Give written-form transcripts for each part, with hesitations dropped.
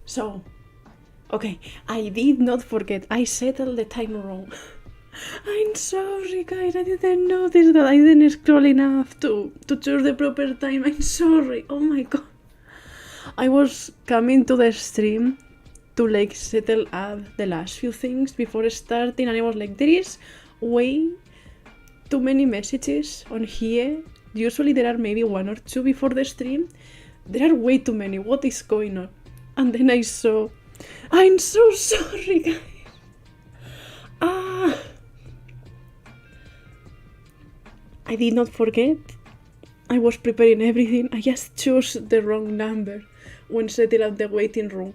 So, okay, I did not forget. I settled the time wrong. I'm sorry, guys. I didn't notice that. I didn't scroll enough to choose the proper time. I'm sorry. Oh my god. I was coming to the stream to like settle up the last few things before starting, and I was like, there is way too many messages on here. Usually there are maybe one or two before the stream. There are way too many. What is going on? And then I saw. I'm so sorry, guys. I did not forget. I was preparing everything. I just chose the wrong number when setting up the waiting room.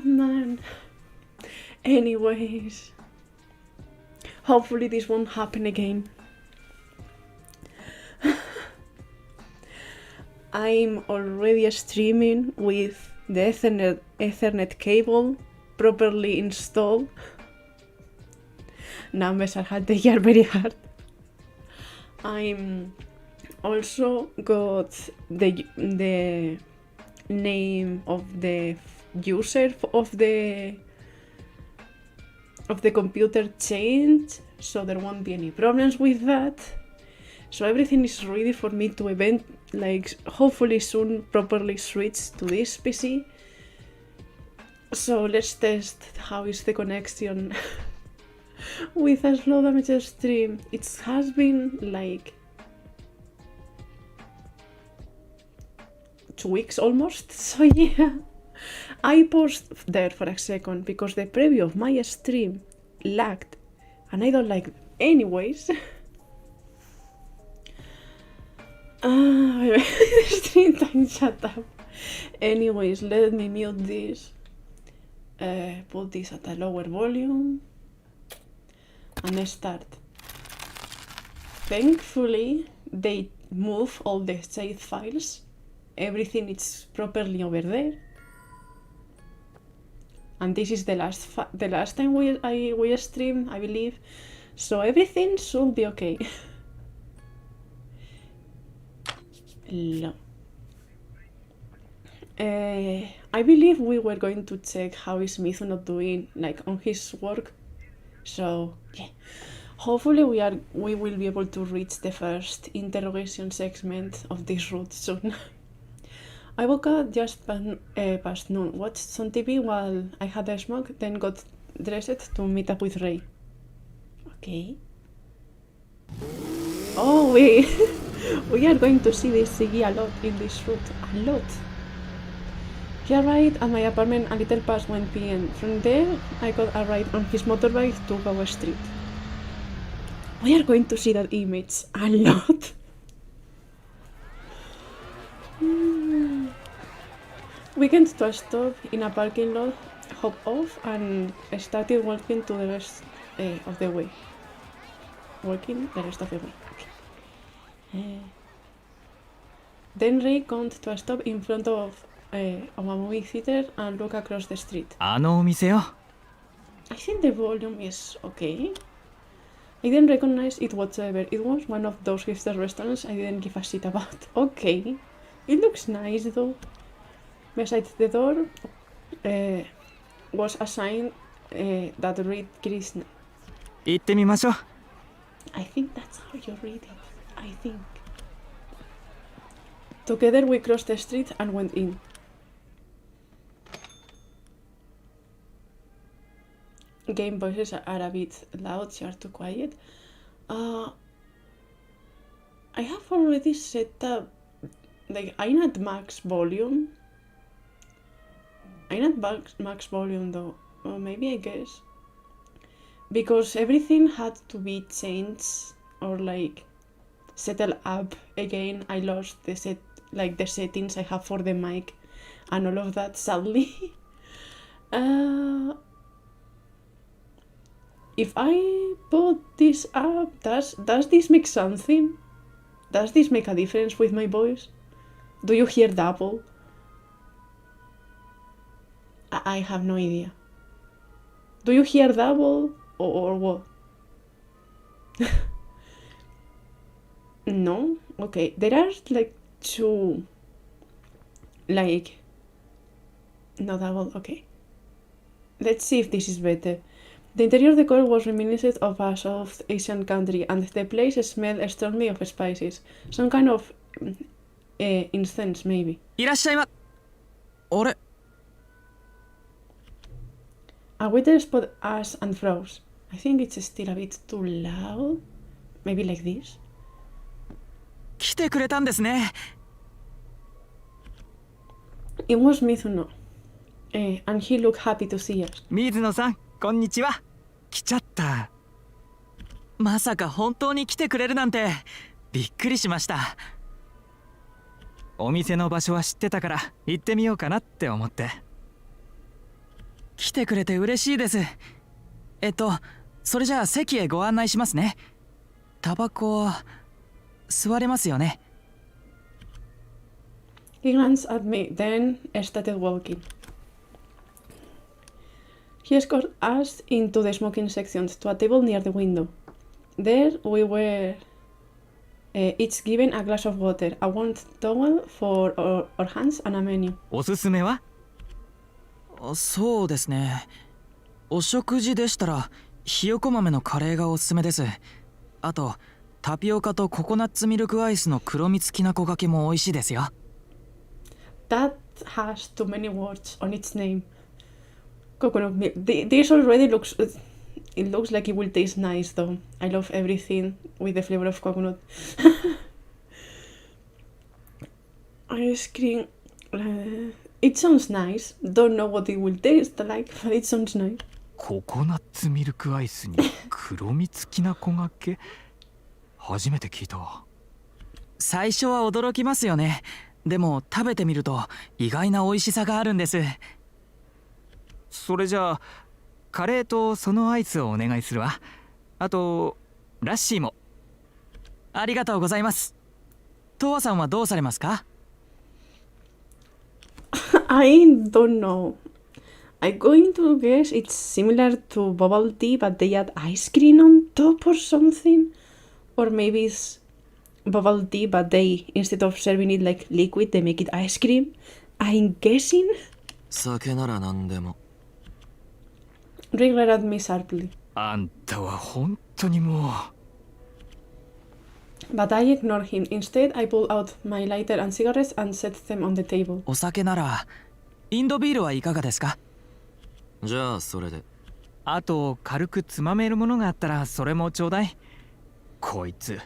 Man. Anyways. Hopefully this won't happen again. I'm already streaming with the Ethernet cable properly installed. Numbers are hard, they are very hard. I'm also got the name of the user of the computer changed, so there won't be any problems with that. So everything is ready for me to hopefully soon properly switch to this PC. So let's test how is the connection with a slow damage stream. It has been like 2 weeks almost, so yeah. I paused there for a second because the preview of my stream lagged, and I don't like it anyways. Stream time shut up. Anyways, let me mute this. Put this at a lower volume. And start. Thankfully, they move all the saved files. Everything is properly over there. And this is the last time we streamed, I believe. So everything should be okay. No. I believe we were going to check how is mizuno doing, like on his work. So yeah, hopefully we will be able to reach the first interrogation segment of this route soon. I woke up just past noon, watched some TV while I had a smoke, then got dressed to meet up with Ray. Okay. Oh, we are going to see this CG a lot in this route. A lot. He arrived at my apartment a little past 1 p.m. From there, I got a ride on his motorbike to Gower Street. We are going to see that image a lot. We came to a stop in a parking lot, hopped off, and started walking to the rest of the way. Walking the rest of the way. Okay. Then Ray came to a stop in front of a movie theater and looked across the street. あのお店よ。 I think the volume is okay. I didn't recognize it whatsoever. It was one of those hipster restaurants I didn't give a shit about. Okay. It looks nice though. Beside the door was a sign that read Krishna. 行ってみましょう。 I think that's how you read it. I think. Together we crossed the street and went in. Game voices are a bit loud, they are too quiet. I have already set up, like, I'm at max volume. I'm at max volume though, or maybe I guess. Because everything had to be changed or like settled up again. I lost the settings I have for the mic and all of that, sadly. If I put this up, does this make something? Does this make a difference with my voice? Do you hear double? I have no idea. Do you hear double or what? No? Okay, there are like two like, no double, okay. Let's see if this is better. The interior decor was reminiscent of a South Asian country, and the place smelled strongly of spices. Some kind of incense, maybe. いらっしゃいま。あれ A waiter spotted us and froze. I think it's still a bit too loud. Maybe like this. 来てくれたんですね。It was Mizuno, and he looked happy to see us. 水野さん、こんにちは。来ちゃった。まさか本当に来てくれるなんてびっくりしました。お店の場所は知ってたから行ってみようかなって思って。来てくれて嬉しいです。それじゃあ席へご案内しますね。タバコは吸われますよね。He glanced at me, then started walking. He escorted us into the smoking section to a table near the window. There we were each given a glass of water, a warm towel for our hands, and a menu. おすすめは？そうですね。お食事でしたらひよこ豆のカレーがおすすめです。あとタピオカとココナッツミルクアイスの黒蜜きなこがけも美味しいですよ。That has too many words on its name. Coconut milk. This already looks. It looks like it will taste nice, though. I love everything with the flavor of coconut. Ice cream. It sounds nice. Don't know what it will taste like, but it sounds nice. ココナッツミルクアイスに黒蜜きなこがけ初めて聞いたわ。最初は驚きますよね。でも食べてみると意外な美味しさがあるんです。それじゃあカレーとそのアイスをお願いするわ。あとラッシーも。ありがとうございます。トワさんはどうされますか？ I don't know. I'm going to guess it's similar to bubble tea, but they add ice cream on top or something. Or maybe it's bubble tea, but they, instead of serving it like liquid, they make it ice cream. I'm guessing. 酒なら何でも。Rick glared at me sharply. あんたは本当にもう。But I ignored him. Instead, I pulled out my lighter and cigarettes and set them on the table. お酒ならインドビールはいかがですか？じゃあそれで。あと軽くつまめるものがあったらそれもちょうだい。こいつ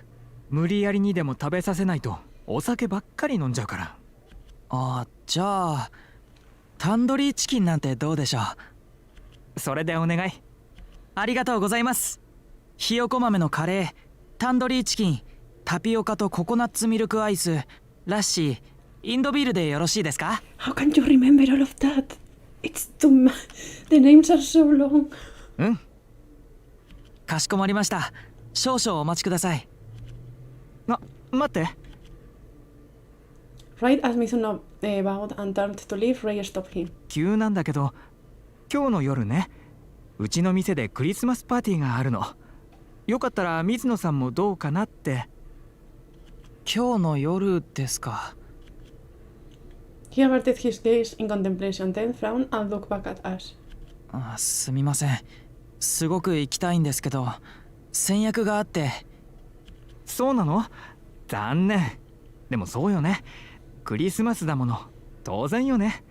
無理やりにでも食べさせないとお酒ばっかり飲んじゃうから。あ、じゃあタンドリーチキンなんてどうでしょう。それでお願い。ありがとうございます。ひよこ豆のカレー、タンドリーチキン、タピオカとココナッツミルクアイス、ラッシー、インドビールでよろしいですか？ How can you remember all of that? It's too much. The names are so long. うん。かしこまりました。少々お待ちください。待って。Right as Mizuno bowed and turned to leave, Ray stopped him. 急なんだけど、今日の夜ね、うちの店でクリスマスパーティーがあるの。よかったら水野さんもどうかなって。今日の夜ですか。He averted his gaze in contemplation, then frowned and looked back at us. すみません。すごく行きたいんですけど、先約があって。そうなの？残念。でもそうよね。クリスマスだもの。当然よね。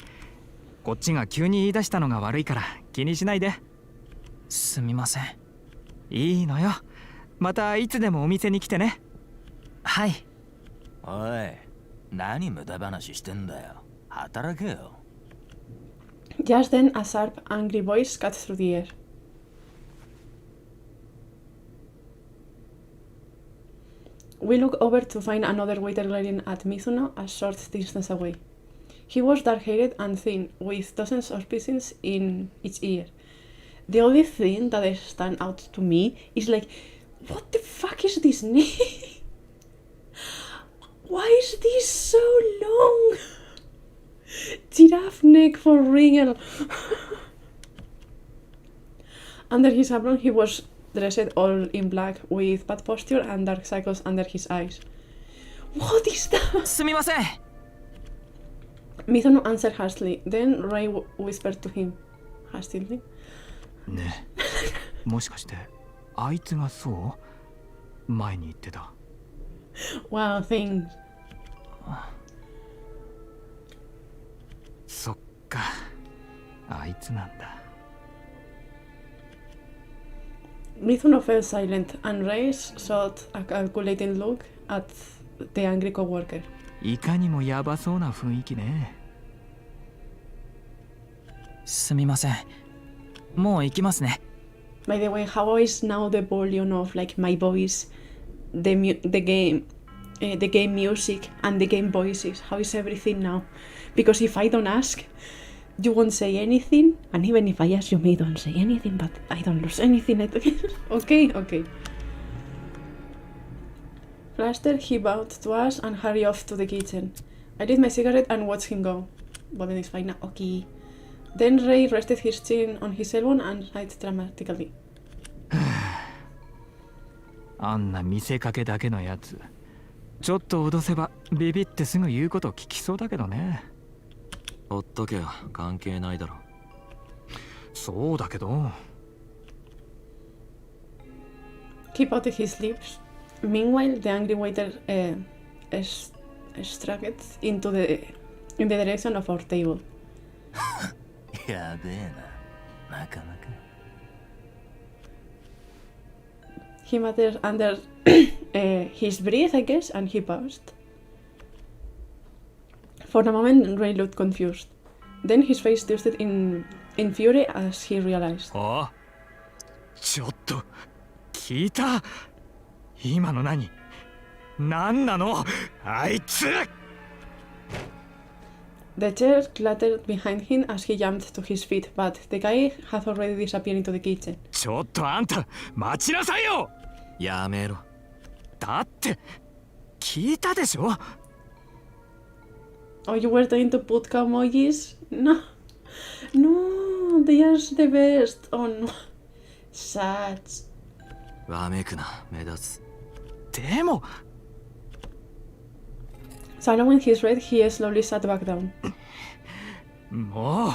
こっちが急に言い出したのが悪いから気にしないで。すみません。いいのよ。またいつでもお店に来てね。はい。おい、何無駄話してんだよ。働けよ。Just then, a sharp, angry voice cut through the air. We looked over to find another waiter glaring at Mizuno a short distance away. He was dark-haired and thin, with dozens of piercings in each ear. The only thing that stands out to me is like, what the fuck is this name? Why is this so long? Giraffe neck for real. Under his apron, he was dressed all in black, with bad posture and dark circles under his eyes. What is that? すみません。Mizuno answered harshly. Then Ray whispered to him hastily. ねえもしかしてあいつがそう前に言ってた Wow, thanks. そっかあいつなんだ Mizuno fell silent, and Ray shot a calculating look at the angry coworker. いかにもヤバそうな雰囲気ねすみませんもう行きますね By the way, how is now the volume of like my voice, the game music, and the game voices? How is everything now? Because if I don't ask, you won't say anything, and even if I ask, you may don't say anything, but I don't lose anything. Okay. Flustered, he bowed to us and hurried off to the kitchen. I lit my cigarette and watched him go. Boden is fine now. Okay. Then Ray rested his chin on his elbow and sighed dramatically. あんな見せかけだけのやつちょっと脅せばビビってすぐ言うこと聞きそうだけどねほっとけよ関係ないだろそうだけど He pouted his lips. Meanwhile, the angry waiter struggled in the direction of our table. やべえななかなか He muttered under his breath, I guess, and he paused. For a moment, Ray looked confused. Then his face twisted in fury as he realized. あちょっと聞いた今の何なのあいつ The chair clattered behind him as he jumped to his feet, but the guy had already disappeared into the kitchen. ちょっとあんた待ちなさいよやめろだって聞いたでしょ Oh, you were trying to put emojis? No, they are the best. Oh no, sad. わめくな目立つでも Swallowing his red, he slowly sat back down. もう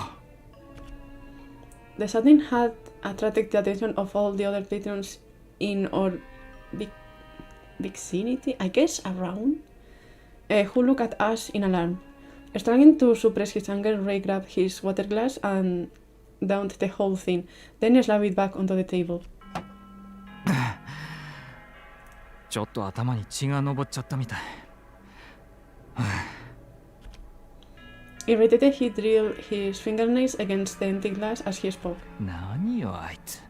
The setting had attracted the attention of all the other patrons in our vicinity, I guess around, who looked at us in alarm. Struggling to suppress his anger, Ray grabbed his water glass and downed the whole thing, then slammed it back onto the table. ちょっと頭に血が上っちゃったみたい Irritated, he drilled his fingernails against the empty glass as he spoke. 何よあいつ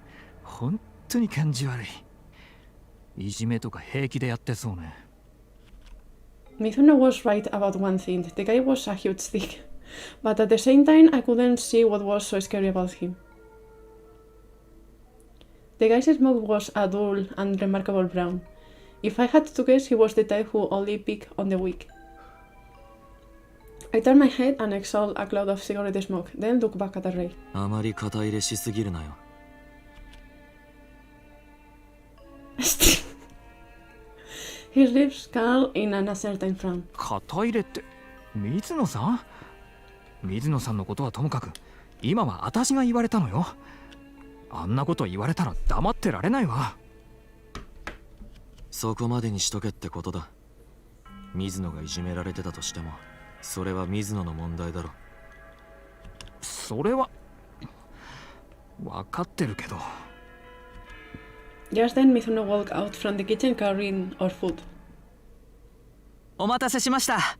本当に感じ悪いいじめとか平気でやってそうね Mizuno was right about one thing. The guy was a huge stick. But at the same time, I couldn't see what was so scary about him. The guy's smoke was a dull and remarkable brown. If I had to guess, he was the type who only picked on the weak. I turned my head and exhaled a cloud of cigarette smoke, then looked back at the Ray. あまり肩入れしすぎるなよ His lips curled in an uncertain frown. 肩入れって水野さん水野さんのことはともかく今は私が言われたのよあんなこと言われたら黙ってられないわそこまでにしとけってことだ水野がいじめられてたとしてもそれは水野の問題だろそれは分かってるけど Just then, Mizuno walked out from the kitchen carrying our food. お待たせしました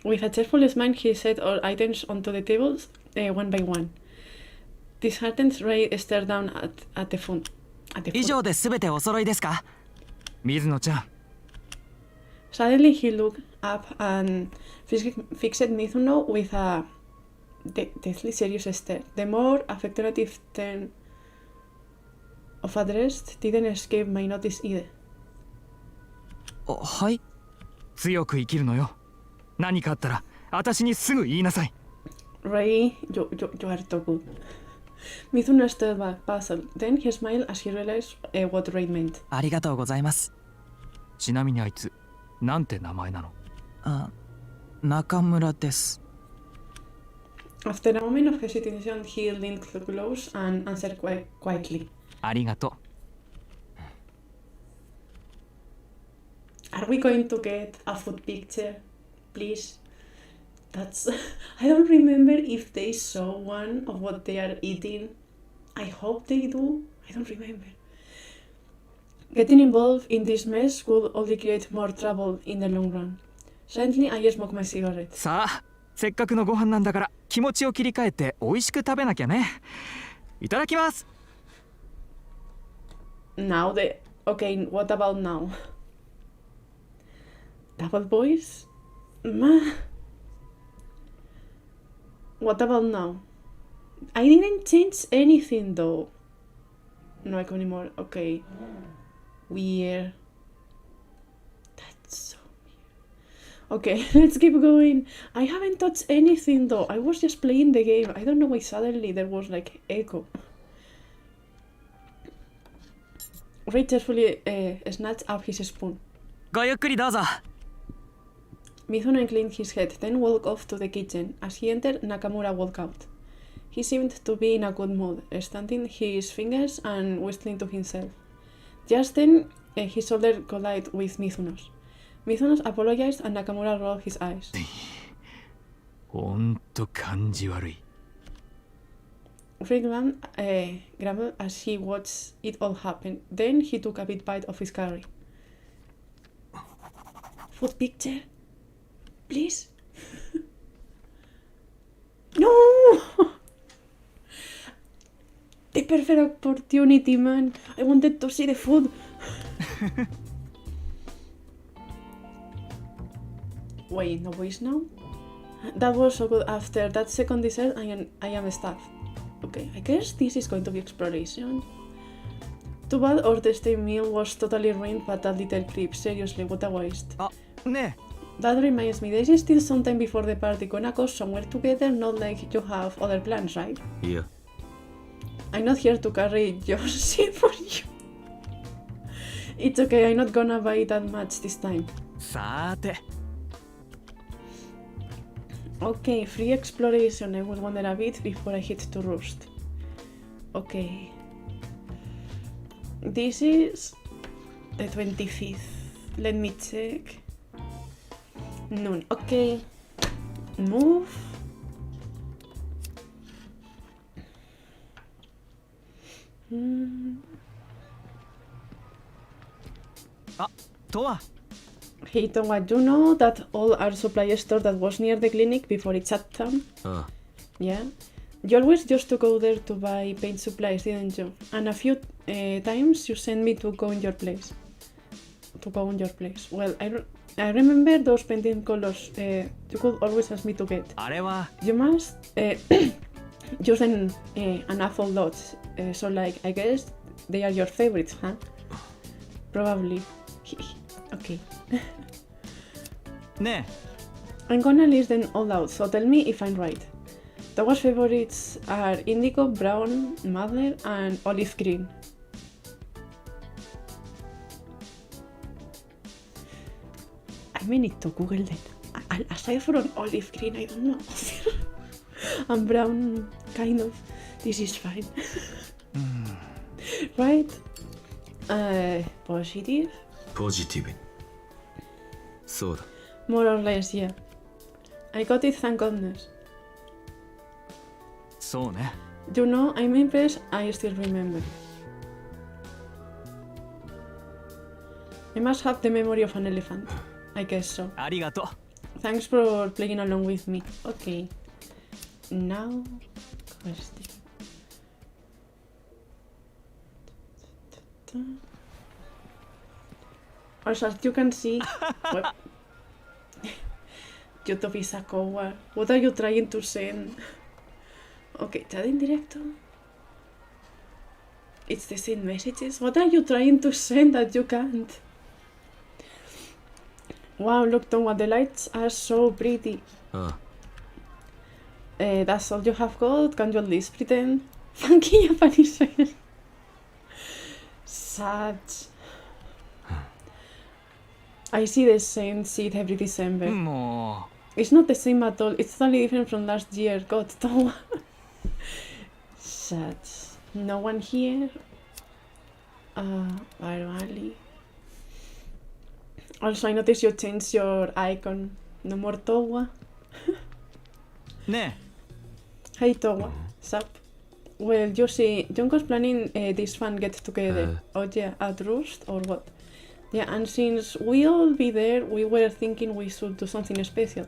With a cheerful smile, he set our items onto the tables, one by one. Disheartened, Ray stared down at the food. 以上で全てお揃いですか水野ちゃん Suddenly, he looked up and fixed Mizuno with a deathly serious stare. The more affectionate turn of address didn't escape my notice either. はい 強く生きるのよ何かあったら私にすぐ言いなさい Ray, you are too good. Mizuno stood back, puzzled. Then he smiled as he realized what Ray meant. ありがとうございますちなみにあいつなんて名前なのあ中村です。 After a moment of hesitation, he leaned close and answered quietly. ありがとう。 Are we going to get a food picture? Please. That's... I don't remember if they saw one of what they are eating. I hope they do. I don't remember. Getting involved in this mess would only create more trouble in the long run. Suddenly, I smoke my cigarette. さあ、せっかくのご飯なんだから気持ちを切り替えて美味しく食べなきゃね。いただきます。 Now the... Okay, what about now? Double voice? What about now? I didn't change anything though. No echo anymore. Okay. Weird. That's so weird. Okay, let's keep going. I haven't touched anything though. I was just playing the game. I don't know why suddenly there was like echo. Ray carefully snatched up his spoon. ごゆっくりどうぞ。 Mizuno inclined his head, then walked off to the kitchen. As he entered, Nakamura walked out. He seemed to be in a good mood, stamping his fingers and whistling to himself. Just then, his shoulder collided with Mizuno's. Mizuno apologized and Nakamura rolled his eyes. ほんと感じ悪い。 Friedman grumbled as he watched it all happen. Then he took a big bite of his curry. Food picture? Please? No! The perfect opportunity, man. I wanted to see the food. Wait, no voice now? That was so good. After that second dessert, I am stuffed. Okay, I guess this is going to be exploration. Too bad our tasty meal was totally ruined by that little creep. Seriously, what a waste. あ、ね That reminds me, there is still some time before the party. Gonna go somewhere together, not like you have other plans, right? いや I'm not here to carry your shit for you. It's okay, I'm not gonna buy that much this time. え。さーて。 Okay, free exploration. I will wander a bit before I hit to roost. Okay. This is the 25th. Let me check. Noon. Okay. Move. Ah, とは Hey, Tonga, you know that old art supply store that was near the clinic before it shut down? ああ Yeah. You always used to go there to buy paint supplies, didn't you? And a few times you sent me to go in your place. Well, I remember those painting colors you could always ask me to get. あれは You must use an awful lot. So, like, I guess they are your favorites, huh? Probably. Okay. ね I'm gonna list them all out, so tell me if I'm right. Towa's favorites are indigo, brown, madder, and olive green. I may need to Google them. Aside from olive green, I don't know. And brown, kind of. This is fine. Right? Positive? ポジティブにそうだ More or less, yeah. I got it, thank goodness. そうね。 You know, I'm impressed, I still remember. I must have the memory of an elephant. I guess so. ありがとう。 Thanks for playing along with me. Okay. Now, question. Also, as you can see, what? YouTube is a coward. What are you trying to send? Okay, chat in directo. It's the same messages. What are you trying to send that you can't? Wow, look, Tom, the lights are so pretty. ああ That's all you have got? Can you at least pretend? Funky Japanese face. Such. I see the same shit every December. も It's not the same at all. It's totally different from last year. God, Towa. Sad. No one here. Barwali. Also, I noticed you changed your icon. No more Towa. ね Hey Towa. Sup? Well, you see, Junko's planning this fun get together. Oh yeah, at Roost or what? Yeah, and since we'll be there, we were thinking we should do something special.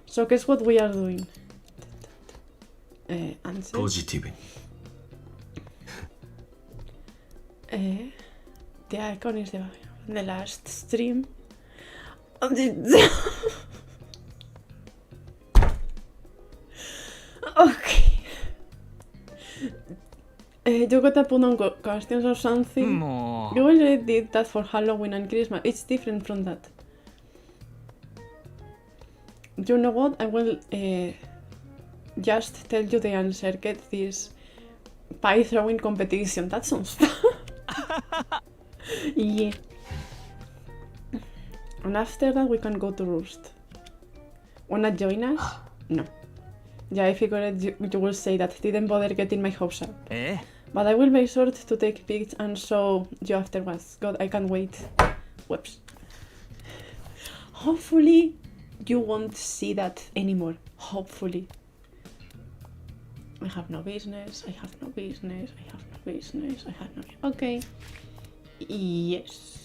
So guess what we are doing? Answer. ポジティブに The icon is the last stream. Okay. You gotta put on costumes or something. もう You already did that for Halloween and Christmas. It's different from that. You know what? I will just tell you the answer. Get this pie throwing competition. That sounds fun. Yeah. And after that, we can go to Roost. Wanna join us? No. Yeah, I figured you will say that. Didn't bother getting my hopes up. え But I will be sure to take pics and show you afterwards. God, I can't wait. Whoops. Hopefully, you won't see that anymore. Hopefully. I have no business. I have no business. I have no business. I have no. Okay. Yes.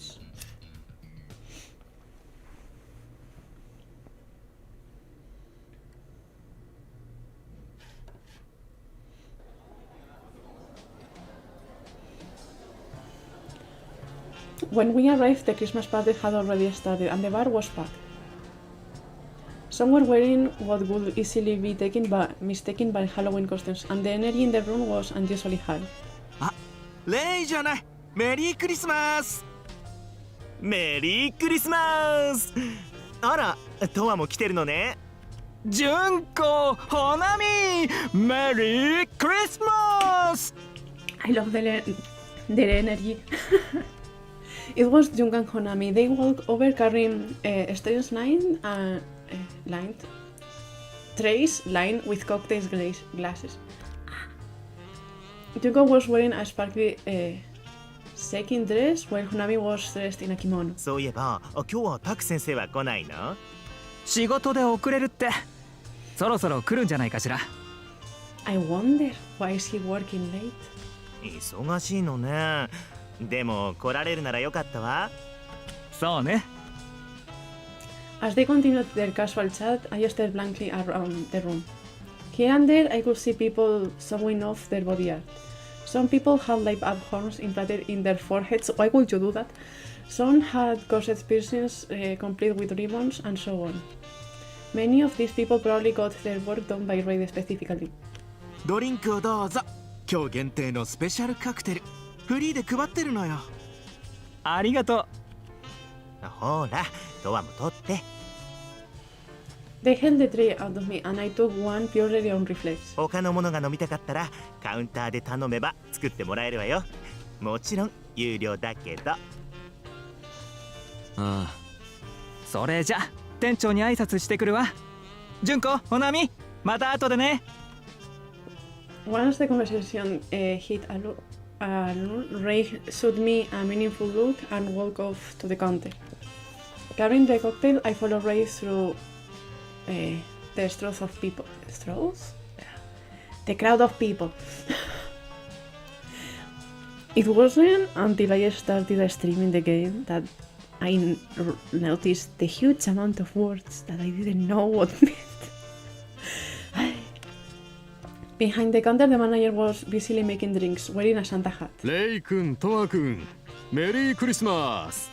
When we arrived, the Christmas party had already started and the bar was packed. Some were wearing what would easily be mistaken by Halloween costumes, and the energy in the room was unusually high. レイじゃない。メリークリスマス。メリークリスマス。あら、トワも来てるのね。純子ほなみメリークリスマス I love their energy. It was Jung and Honami. They walked over carrying strange trays lined with cocktail glasses. Junko was wearing a sparkly sequin dress while Honami was dressed in a kimono. そういえば、今日はタク先生は来ないの？仕事で遅れるってそろそろ来るんじゃないかしら I wonder, why is he working late? 忙しいのね。でも来られるならよかったわ。そうね As they continued their casual chat, I stared blankly around the room. Here and there, I could see people showing off their body art. Some people had light-up horns implanted in their foreheads. Why would you do that? Some had corset piercings complete with ribbons, and so on. Many of these people probably got their work done by Raid specifically. ドリンクをどうぞ。今日限定のスペシャルカクテル。フリーで配ってるのよ。ありがとほら、トワも取って。They held the tray out of me, and I took one purely on reflex. 他のものが飲みたかったらカウンターで頼めば作ってもらえるわよ。もちろん有料だけど。ああうそれじゃ店長に挨拶してくるわ純子ほなみまた後でね Once the conversation hit a lull, Ray shot me a meaningful look and walked off to the counter. Carrying the cocktail, I followed Ray through the straws of people. Straws? The crowd of people. It wasn't until I started streaming the game that I noticed the huge amount of words that I didn't know what meant. Behind the counter, the manager was busily making drinks, wearing a Santa hat. レイ君、トワ君、メリークリスマス。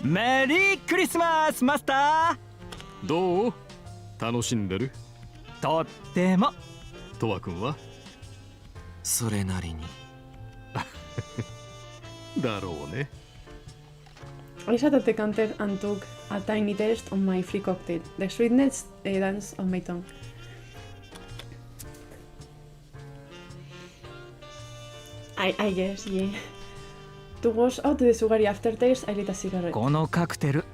メリークリスマスマスタどう？楽しんでる？ーとってもトワ君は？それなりにだろうね。I sat at the counter and took a tiny taste on my free cocktail. The sweetness danced on my tongue. I guess, yeah. To wash out the sugary aftertaste, I lit a cigarette. このカクテル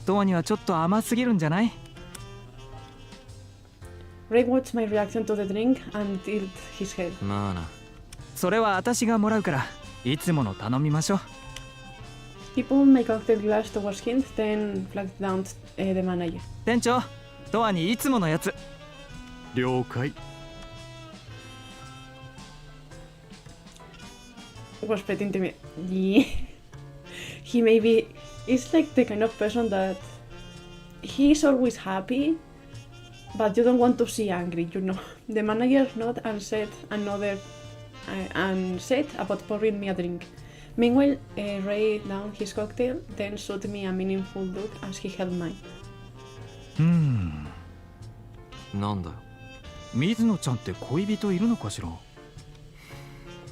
トアにはちょっと甘すぎるんじゃない？ Ray watched my reaction to the drink and tilted his head. まあな。それは私がもらうから、いつもの頼みましょう。He pulled my cocktail glass towards him, then flagged down the manager. 店長、トアにいつものやつ。了解。Was pretty intimidating. Yeah. He maybe is like the kind of person that he's always happy, but you don't want to see angry, you know. The manager nodded and said about pouring me a drink. Meanwhile, Ray downed his cocktail, then shot me a meaningful look as he held mine. なんだよ。水野ちゃんって恋人いるのかしら？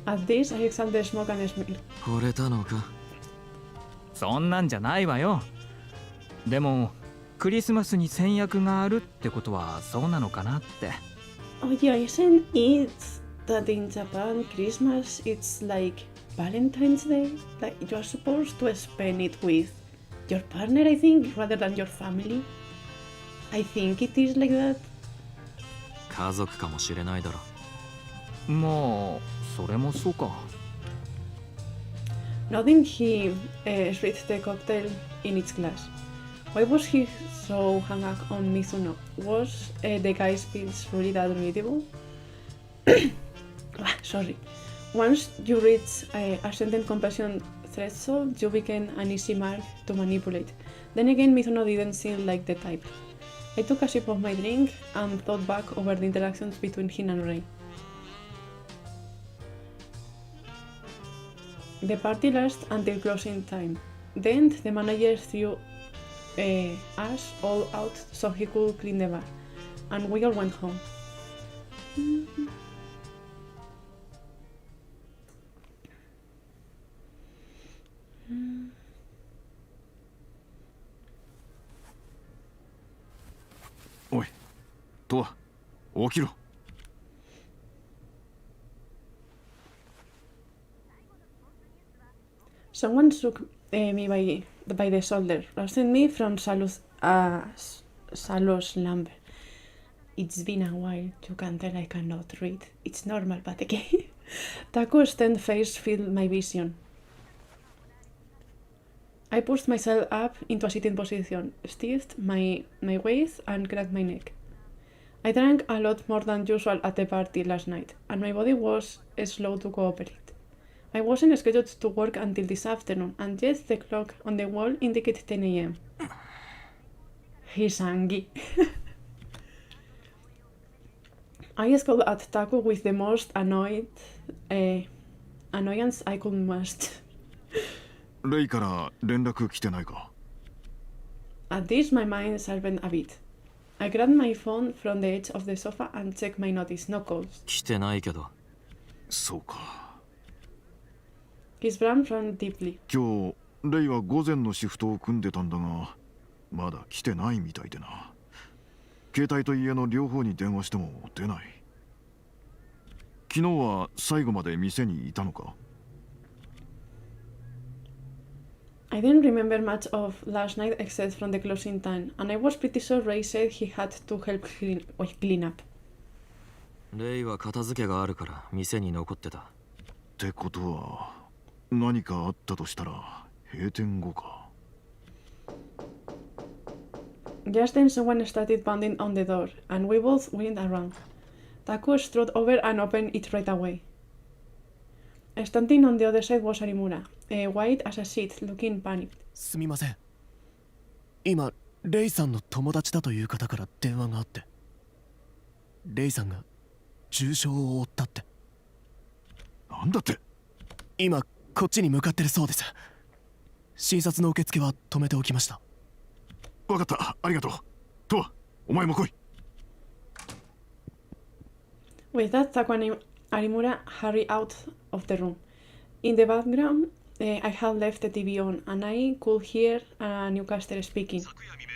At this, I exhaled the smoke and smiled. 惚れたのか？そんなんじゃないわよ。でもクリスマスに先約があるってことはそうなのかなって。Oh yeah, isn't it that in Japan Christmas it's like Valentine's Day? Like you're supposed to spend it with your partner, I think, rather than your family. I think it is like that. 家族かもしれないだろ。まあそれもそうか。Nothing, he switched the cocktail in its glass. Why was he so hung up on Mizuno? Was the guy's speech really that readable? Sorry. Once you reach a certain compassion threshold, you became an easy mark to manipulate. Then again, Mizuno didn't seem like the type. I took a sip of my drink and thought back over the interactions between him and Ray. The party lasted until closing time. Then the manager threw us all out so he could clean the bar, and we all went home.おい、トア、起きろ。Someone shook me by the shoulder, rousing me from Salu's slumber. It's been a while, you can tell I cannot read. It's normal, but okay. Taco's stand face filled my vision. I pushed myself up into a sitting position, stiffed my waist and cracked my neck. I drank a lot more than usual at the party last night, and my body was slow to cooperate. I wasn't scheduled to work until this afternoon, and yet the clock on the wall indicated 10 a.m. He's angry. I scowled at Taco with the most annoyance I could muster. レイから連絡来てないか？ At this, my mind sharpened a bit. I grabbed my phone from the edge of the sofa and checked my notice. No calls. 来てないけど。そうか。His brow frowned deeply. 今日レイは午前のシフトを組んでたんだが、まだ来てないみたいでな。携帯と家の両方に電話しても出ない。昨日は最後まで店にいたのか？ I didn't remember much of last night except from the closing time, and I was pretty sure Ray said he had to help clean up. レイは片付けがあるから店に残ってた。ってことは何かあったとしたら閉店後か。 Just then someone started pounding on the door, and we both went around. Taku strode over and opened it right away. Standing on the other side was Arimura, white as a sheet, looking panicked. すみません。今レイさんの友達だという方から電話があって、レイさんが重傷を負ったって。なんだって？今こっちに向かってるそうです。診察の受付は止めておきました。わかった、ありがとう。とわ、お前も来い。 With that, Taku and Arimura hurried out of the room. In the background, I had left the TV on, and I could hear a newcaster speaking. 昨夜未明、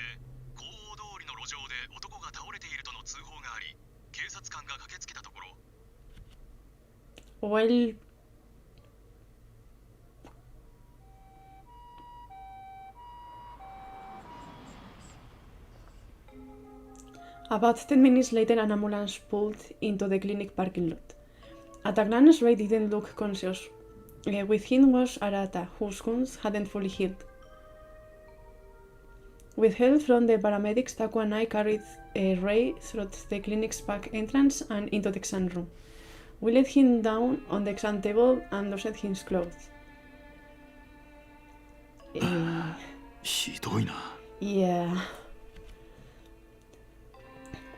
広報通りの路上で男が倒れているとの通報があり、警察官が駆けつけたところ、 Well, About 10 minutes later, an ambulance pulled into the clinic parking lot. At a glance, Ray didn't look conscious. With him was Arata, whose wounds hadn't fully healed. With help from the paramedics, Taku and I carried Ray through the clinic's back entrance and into the exam room. We laid him down on the exam table and loosened his clothes. ひどいな。 Yeah.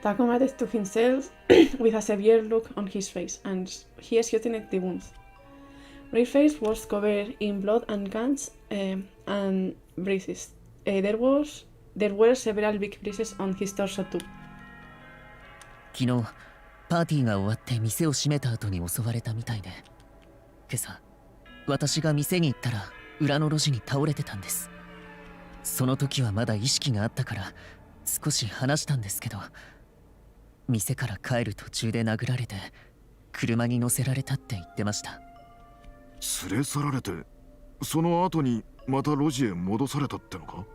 Taku admitted to himself with a severe look on his face, and he scrutinized the wounds. Ray's face was covered in blood and cuts and bruises. There were several big bruises on his torso too. 昨日パーティーが終わって店を閉めた後に襲われたみたいで、今朝私が店に行ったら裏の路地に倒れてたんです。その時はまだ意識があったから少し話したんですけど、店から帰る途中で殴られて車に乗せられたって言ってました。連れ去られて、その後にまた路地へ戻されたってのか？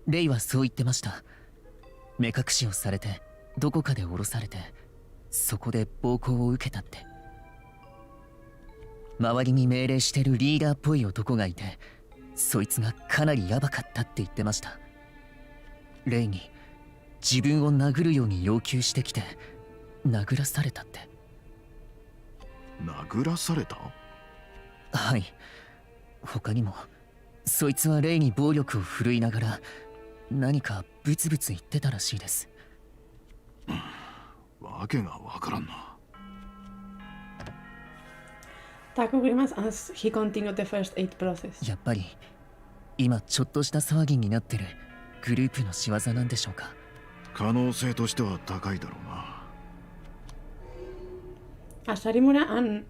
レイはそう言ってました。目隠しをされてどこかで降ろされて、そこで暴行を受けたって。周りに命令してるリーダーっぽい男がいて、そいつがかなりヤバかったって言ってました。レイに自分を殴るように要求してきて殴らされたって。殴らされた？はい。他にもそいつはレイに暴力を振るいながら何かブツブツ言ってたらしいです。わけがわからんな。Taku grimaced as he continued the first aid process. やっぱり今ちょっとした騒ぎになってるグループの仕業なんでしょうか？可能性としては高いだろうな。As Sarimura and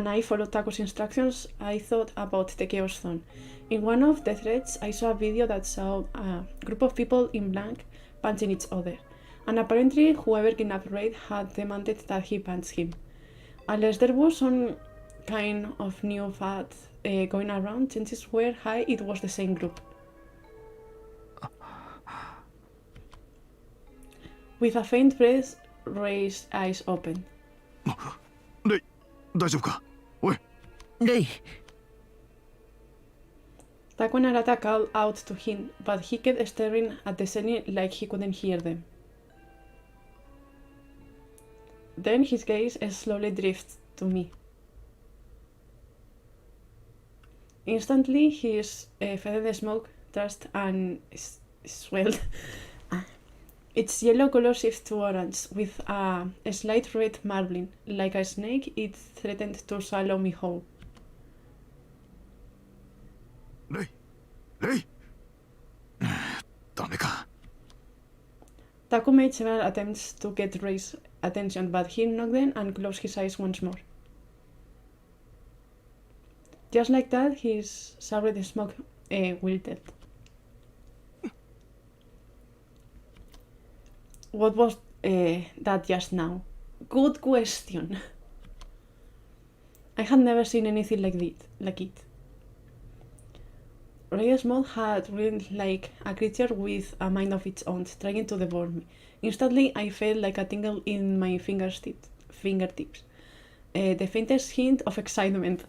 I followed Taku's instructions, I thought about the Chaos Zone. In one of the threads, I saw a video that showed a group of people in black punching each other, and apparently whoever kidnapped Raid had demanded that he punch him. Unless there was some kind of new fad going around, chances were high it was the same group. With a faint breath, Ray's eyes opened. レイ、大丈夫か？おい。レイ。Taku and Arata called out to him, but he kept staring at the ceiling like he couldn't hear them. Then his gaze slowly drifted to me. Instantly, his faded smoke touched and swelled. Its yellow color shifted to orange, with a slight red marbling. Like a snake, it threatened to swallow me whole. レイ、レイ。ダメか。Taku made several attempts to get Ray's attention, but he knocked them and closed his eyes once more. Just like that, his soured smoke wilted. What was that just now? Good question. I had never seen anything like it. Ray's mouth had read like a creature with a mind of its own, trying to devour me. Instantly, I felt like a tingle in my fingertips. The faintest hint of excitement.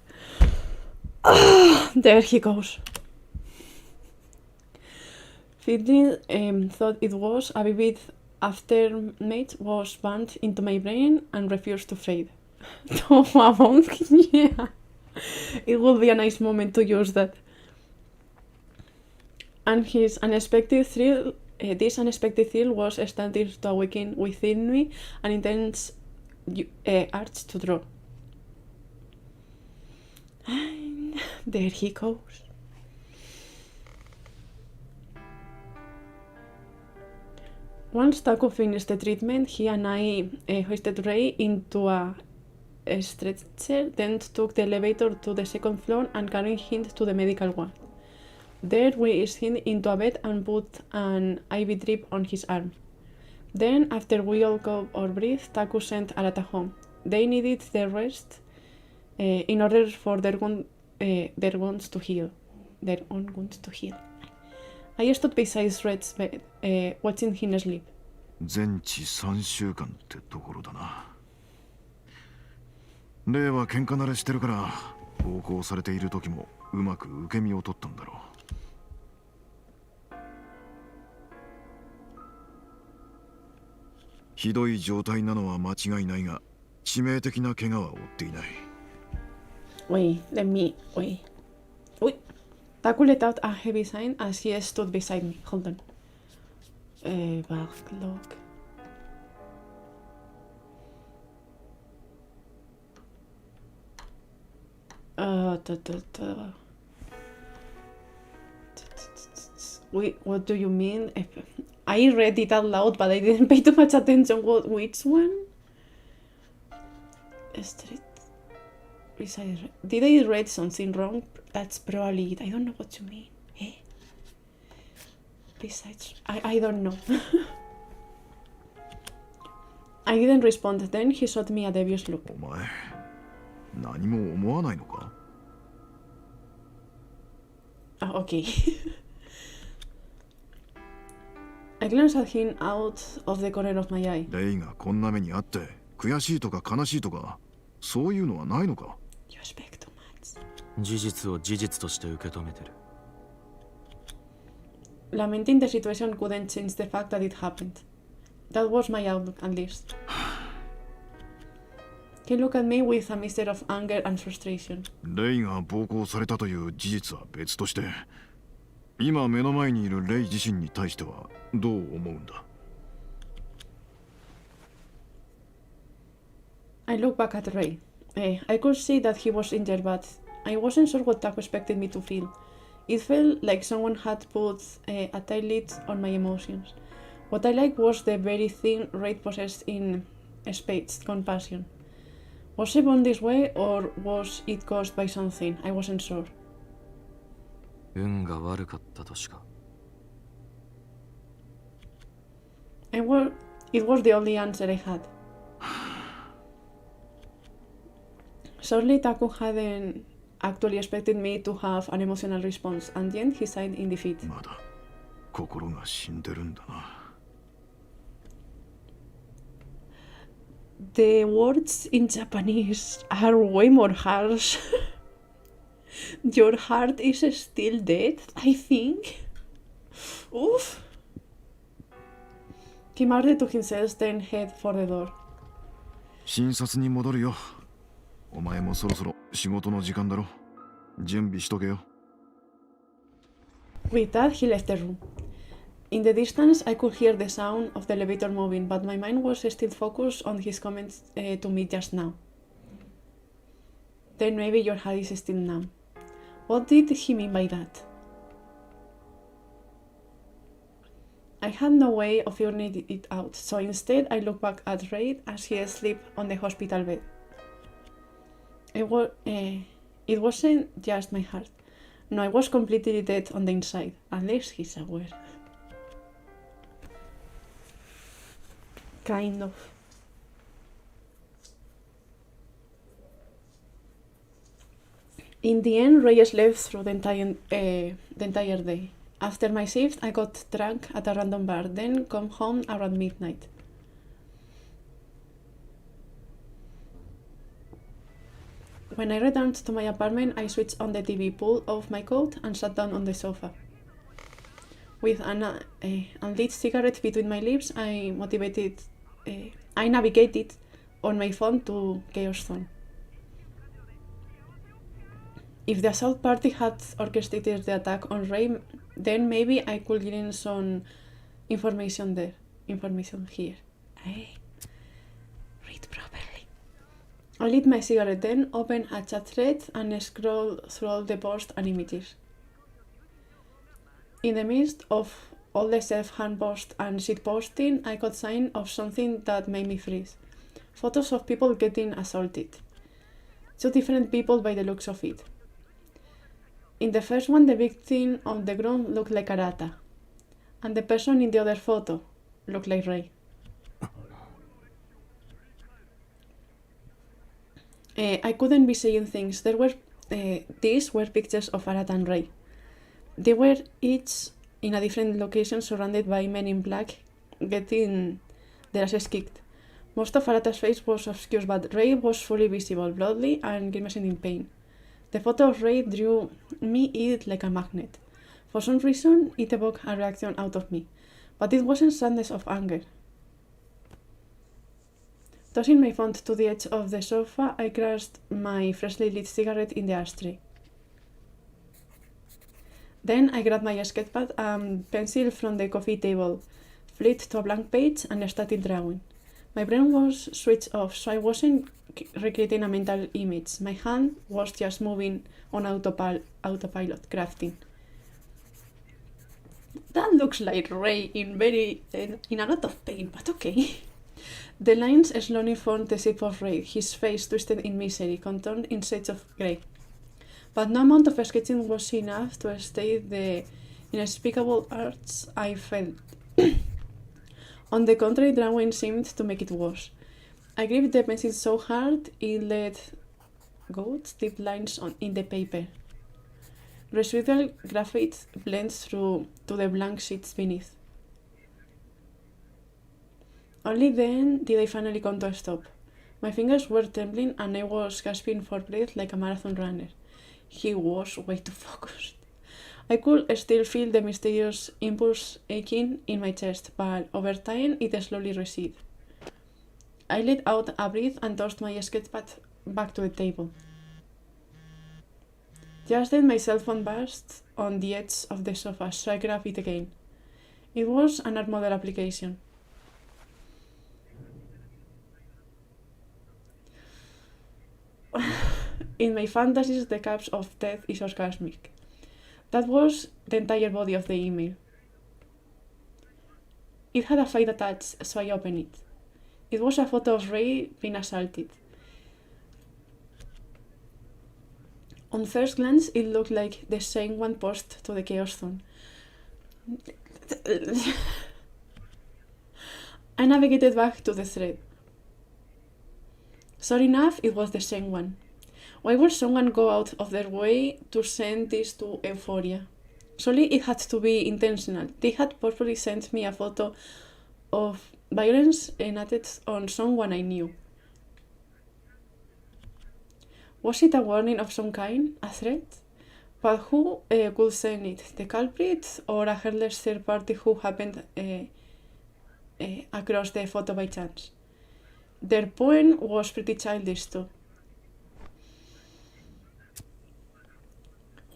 There he goes. Fitting thought it was a vivid aftermath was burned into my brain and refused to fade. Tohuabong, yeah. It would be a nice moment to use that. And this unexpected thrill was starting to awaken within me an intense urge to draw. And there he goes. Once Taku finished the treatment, he and I hoisted Ray into a stretcher, then took the elevator to the second floor and carried him to the medical ward. There we eased him into a bed and put an IV drip on his arm. Then, after we all got our breath, Taku sent Arata home. They needed the rest in order for their wounds to heal. Their own wounds to heal. I stood beside Red's bed, watching him sleep. 全治3週間ってところだな。レイは喧嘩慣れしてるから暴行されている時もうまく受け身を取ったんだろう。ひどい状態なのは間違いないが致命的な怪我は負っていない。 Wait, wait. Wait. Taku let out a heavy sign as he stood beside me. Hold on. Backlog. Wait, what do you mean? I read it out loud, but I didn't pay too much attention. Which one? Street. Did I read something wrong? That's probably it. I don't know what you mean. Eh? Besides, I don't know. I didn't respond. Then he shot me a devious look. お前何も思わないのか? Oh, okay. I glanced at him out of the corner of my eye. レイがこんな目にあって悔しいとか悲しいとかそういうのはないのか? You expect too much. 事実を事実として受け止めてる。 Lamenting the situation couldn't change the fact that it happened. That was my outlook, at least. He looked at me with a mixture of anger and frustration. レイが暴行されたという事実は別として今目の前にいるレイ自身に対してはどう思うんだ? I looked back at Ray. I could see that he was injured, but I wasn't sure what Taco expected me to feel. It felt like someone had put a tight lid on my emotions. What I liked was the very thing Ray possessed in spades, compassion. Was she born this way, or was it caused by something? I wasn't sure. 運が悪かったとしか。 It was the only answer I had. Surely Taku hadn't actually expected me to have an emotional response, and yet he sighed in defeat. まだ心が死んでるんだな。 The words in Japanese are way more harsh. Your heart is still dead, I think. Oof. He muttered to himself, then headed for the door. 診察に戻るよ。お前もそろそろ仕事の時間だろ。準備しとけよ。 With that, he left the room. In the distance, I could hear the sound of the elevator moving, but my mind was still focused on his comments to me just now. Then maybe your heart is still numb. What did he mean by that? I had no way of figuring it out, so instead I looked back at Ray as he slept on the hospital bed. It wasn't just my heart. No, I was completely dead on the inside. At least he's aware. Kind of. In the end, Ray slept through the entire day. After my shift, I got drunk at a random bar, then come home around midnight. When I returned to my apartment, I switched on the TV, pulled off my coat, and sat down on the sofa. With an unlit cigarette between my lips, I navigated on my phone to Chaos Zone. If the assault party had orchestrated the attack on Ray, then maybe I could gain some information here. Read properly. I lit my cigarette, then opened a chat thread and scrolled through all the posts and images. In the midst of all the self-harm posts and shitposting, I got sign of something that made me freeze. Photos of people getting assaulted. 2 different people by the looks of it. In the first one, the victim on the ground looked like Arata, and the person in the other photo looked like Ray. I couldn't be saying things. These were pictures of Arata and Ray. They were each in a different location, surrounded by men in black, getting The lashes kicked. Most of Arata's face was obscured, but Ray was fully visible, bloody and grimacing in pain. The photo of Ray drew me it like a magnet. For some reason, it evoked a reaction out of me, but it wasn't sadness of anger. Tossing my phone to the edge of the sofa, I crushed my freshly lit cigarette in the ashtray. Then I grabbed my sketchpad and pencil from the coffee table, flipped to a blank page, and started drawing. My brain was switched off, so I wasn't recreating a mental image. My hand was just moving on autopilot, crafting. That looks like Ray in a lot of pain, but okay. The lines slowly formed the shape of Ray, his face twisted in misery, contorted in shades of grey. But no amount of sketching was enough to state the unspeakable urge I felt. On the contrary, drawing seemed to make it worse. I gripped the pencil so hard it let go deep lines in the paper. Residual graphite blended through to the blank sheets beneath. Only then did I finally come to a stop. My fingers were trembling and I was gasping for breath like a marathon runner. He was way too focused. I could still feel the mysterious impulse aching in my chest, but over time it slowly receded. I let out a breath and tossed my sketchpad back to the table. Just then my cell phone buzzed on the edge of the sofa, so I grabbed it again. It was an art model application. In my fantasies, the cause of death is orgasmic. That was the entire body of the email. It had a file attached, so I opened it. It was a photo of Ray being assaulted. On first glance, it looked like the same one posted to the Chaos Zone. I navigated back to the thread. Sure enough, it was the same one. Why would someone go out of their way to send this to Euphoria? Surely it had to be intentional. They had purposely sent me a photo of violence enacted on someone I knew. Was it a warning of some kind? A threat? But who could send it? The culprit or a headless third party who happened across the photo by chance? Their point was pretty childish too.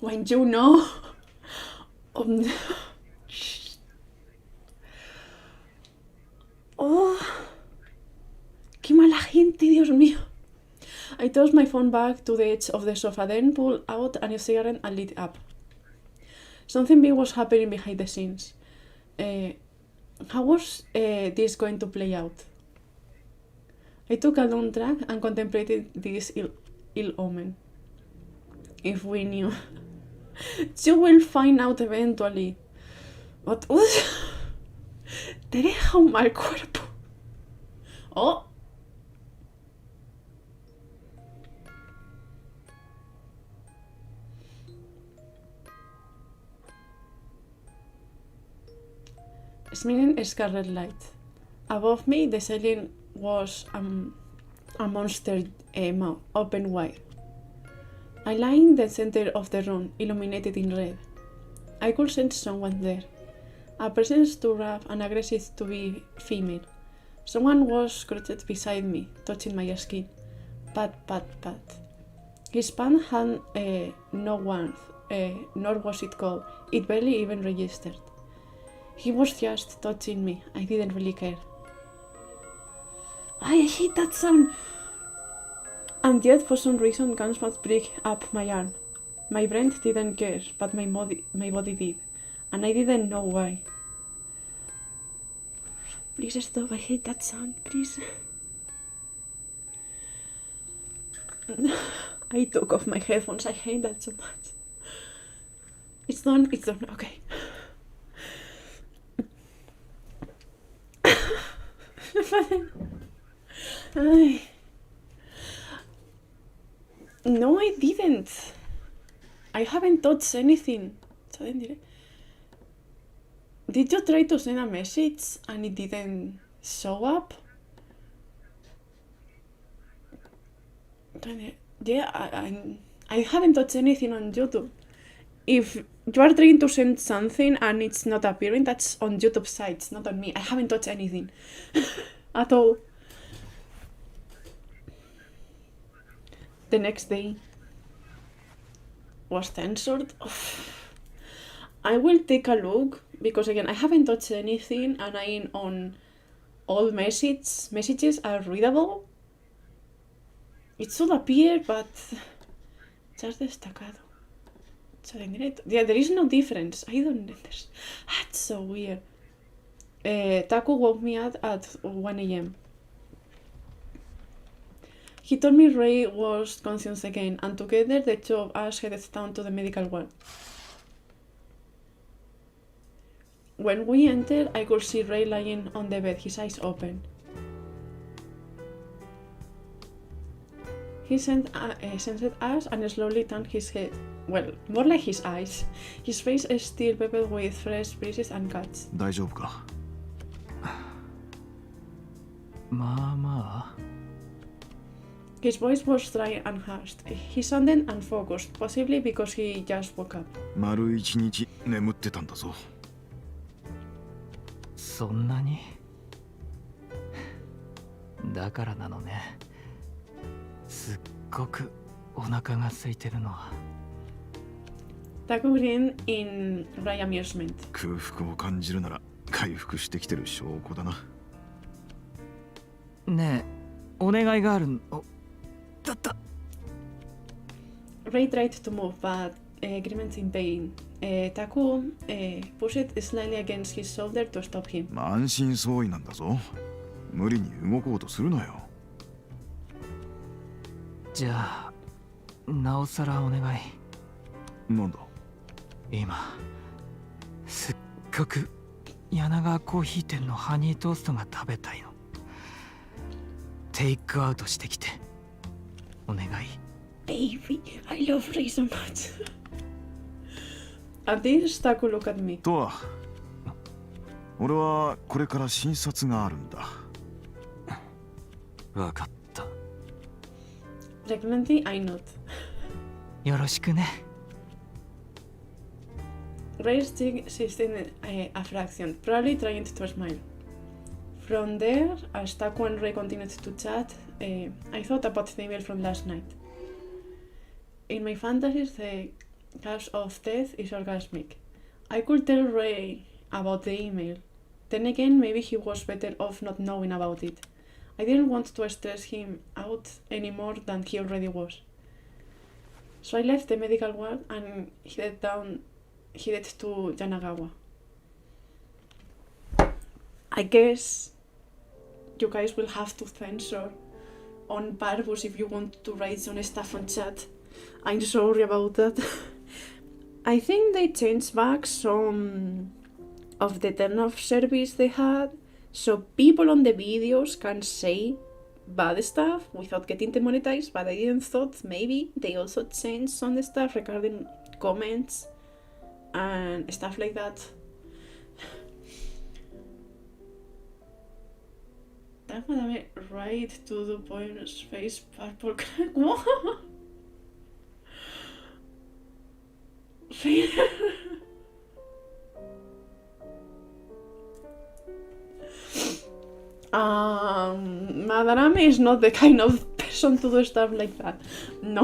When you know... Oh, qué mala gente, Dios mío. I tossed my phone back to the edge of the sofa, then pulled out a new cigarette and lit up. Something big was happening behind the scenes. How was this going to play out? I took a long drag and contemplated this ill omen. If we knew. You will find out eventually. But te deja un mal cuerpo. Oh. Smearing scarlet light. Above me, the ceiling was a monster mouth, open wide. I lay in the center of the room, illuminated in red. I could sense someone there. A presence too rough and aggressive to be female. Someone was crouched beside me, touching my skin. Pat, pat, pat. His palm had no warmth, nor was it cold. It barely even registered. He was just touching me. I didn't really care. I hate that sound! And yet, for some reason, guns must break up my arm. My brain didn't care, but my body did. And I didn't know why. Please stop, I hate that sound, please. I took off my headphones, I hate that so much. It's done, okay. No, I didn't. I haven't touched anything. Did you try to send a message and it didn't show up. Yeah, I haven't touched anything on YouTube. If you are trying to send something and it's not appearing, that's on YouTube sites, not on me. I haven't touched anything at all. The next day was censored. I will take a look because again I haven't touched anything and I'm on all messages are readable. It should appear, but just destacado. Yeah, there is no difference. I don't understand. That's so weird. Taku woke me up at 1 a.m. He told me Ray was conscious again, and together the two of us headed down to the medical ward. When we entered, I could see Ray lying on the bed, his eyes open. He sensed us and slowly turned his head. Well, more like his eyes. His face is still peppered with fresh bruises and cuts. 大丈夫か？まあまあ His voice was dry and hushed. He sounded unfocused, possibly because he just woke up. 丸一日眠ってたんだぞ。そんなにだからなのね。すっごくお腹が空いてるのは。Taku grinned in wry amusement. 空腹を感じるなら回復してきてる証拠だな。ねえ、お願いがあるの。だった。Ray tried to move, but Grimmen's in pain. Taku pushed slightly against his shoulder to stop him. 満身創痍なんだぞ。無理に動こうとするなよ。じゃあ、なおさらお願い。なんだ？今、すっごく柳川コーヒー店のハニートーストが食べたいの。テイクアウトしてきて。お願い。Baby, I love Ray so much. At this, Taku looked at me. とは、俺はこれから診察があるんだ。わかった。Reluctantly, I nod. よろしくね。Ray's cheek shifted a fraction, probably trying to smile. From there, as Taku and Ray continued to chat, I thought about the email from last night. In my fantasies, the cause of death is orgasmic. I could tell Ray about the email. Then again, maybe he was better off not knowing about it. I didn't want to stress him out any more than he already was. So I left the medical ward and headed to Yanagawa. I guess you guys will have to censor on purpose if you want to write some stuff on chat. I'm sorry about that. I think they changed back some of the term of service they had, so people on the videos can say bad stuff without getting demonetized, but I didn't thought maybe they also changed some stuff regarding comments and stuff like that. That madame right to the point face purple crack. What? Madame is not the kind of person to do stuff like that. No.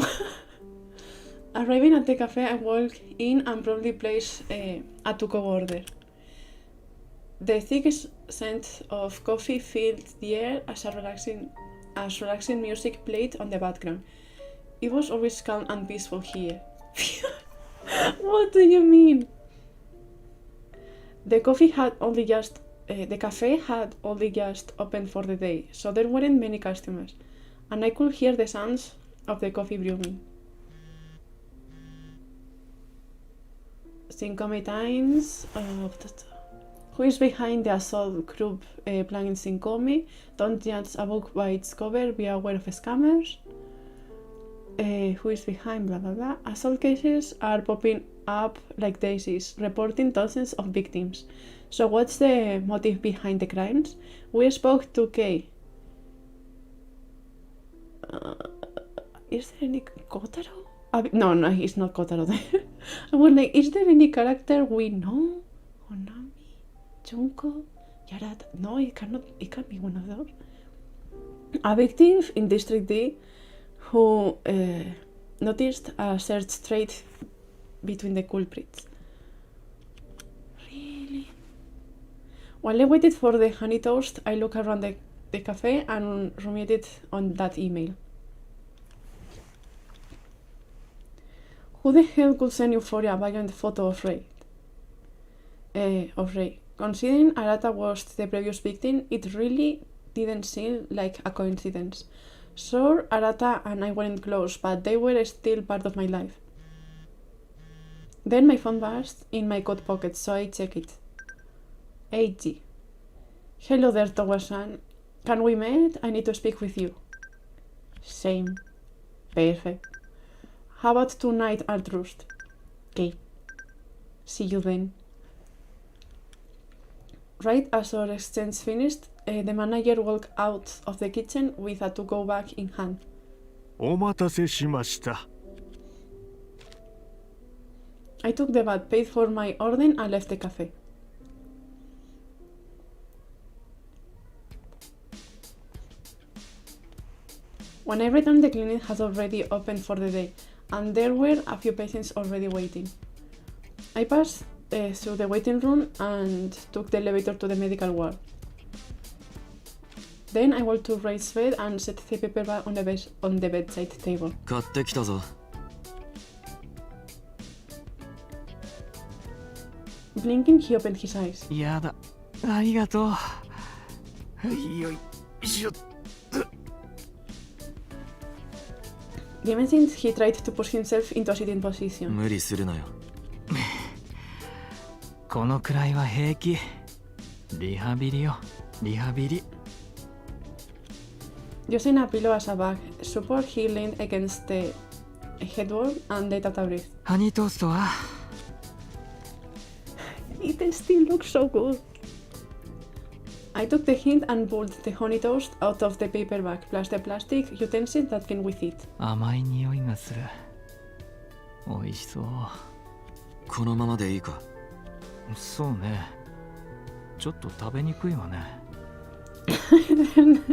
Arriving at the cafe, I walked in and promptly placed a to-go order. The thick scent of coffee filled the air as relaxing music played on the background. It was always calm and peaceful here. What do you mean? The cafe had only just opened for the day, so there weren't many customers, and I could hear the sounds of the coffee brewing. Syncomitines. Who is behind the assault group planning Syncomi? Don't judge a book by its cover, be aware of scammers. Who is behind, blah blah blah. Assault cases are popping up like daisies, reporting dozens of victims. So what's the motive behind the crimes? We spoke to Kay. Is there any Kotaro? No, he's not Kotaro there. I was like, is there any character we know? Onami? Junko? Yarata? No, it can't be one of those. A victim in District D who noticed a search trait between the culprits. Really? While I waited for the honey toast, I looked around the cafe and ruminated on that email. Who the hell could send Euphoria a violent photo of Ray? Considering Arata was the previous victim, it really didn't seem like a coincidence. Sure, Arata and I weren't close, but they were still part of my life. Then my phone buzzed in my coat pocket, so I checked it. Eiji. Hello there, Towa-san. Can we meet? I need to speak with you. Same. Perfect. How about tonight, Artrust? Okay. See you then. Right as our exchange finished, the manager walked out of the kitchen with a to-go bag in hand. お待たせしました。 I took the bag, paid for my order, and left the cafe. When I returned, the clinic had already opened for the day, and there were a few patients already waiting. I passed through the waiting room and took the elevator to the medical ward. Then I walked to Ray's bed and set the paperback on the bedside table. 買ってきたぞ。 Blinking, he opened his eyes. やだ。ありがとう。よいしょ。 Grimacing, he tried to push himself into a sitting position. 無理するなよ。このくらいは平気。リハビリよ。リハビリ。 Using a pillow as a bag, support, he leaned against the headboard and let out a breath. ハニートーストは It still looks so good. I took the hint and pulled the honey toast out of the paper bag, plus the plastic utensil that came with it. 甘い匂いがする。美味しそう。このままでいいか。そうね。ちょっと食べにくいわね。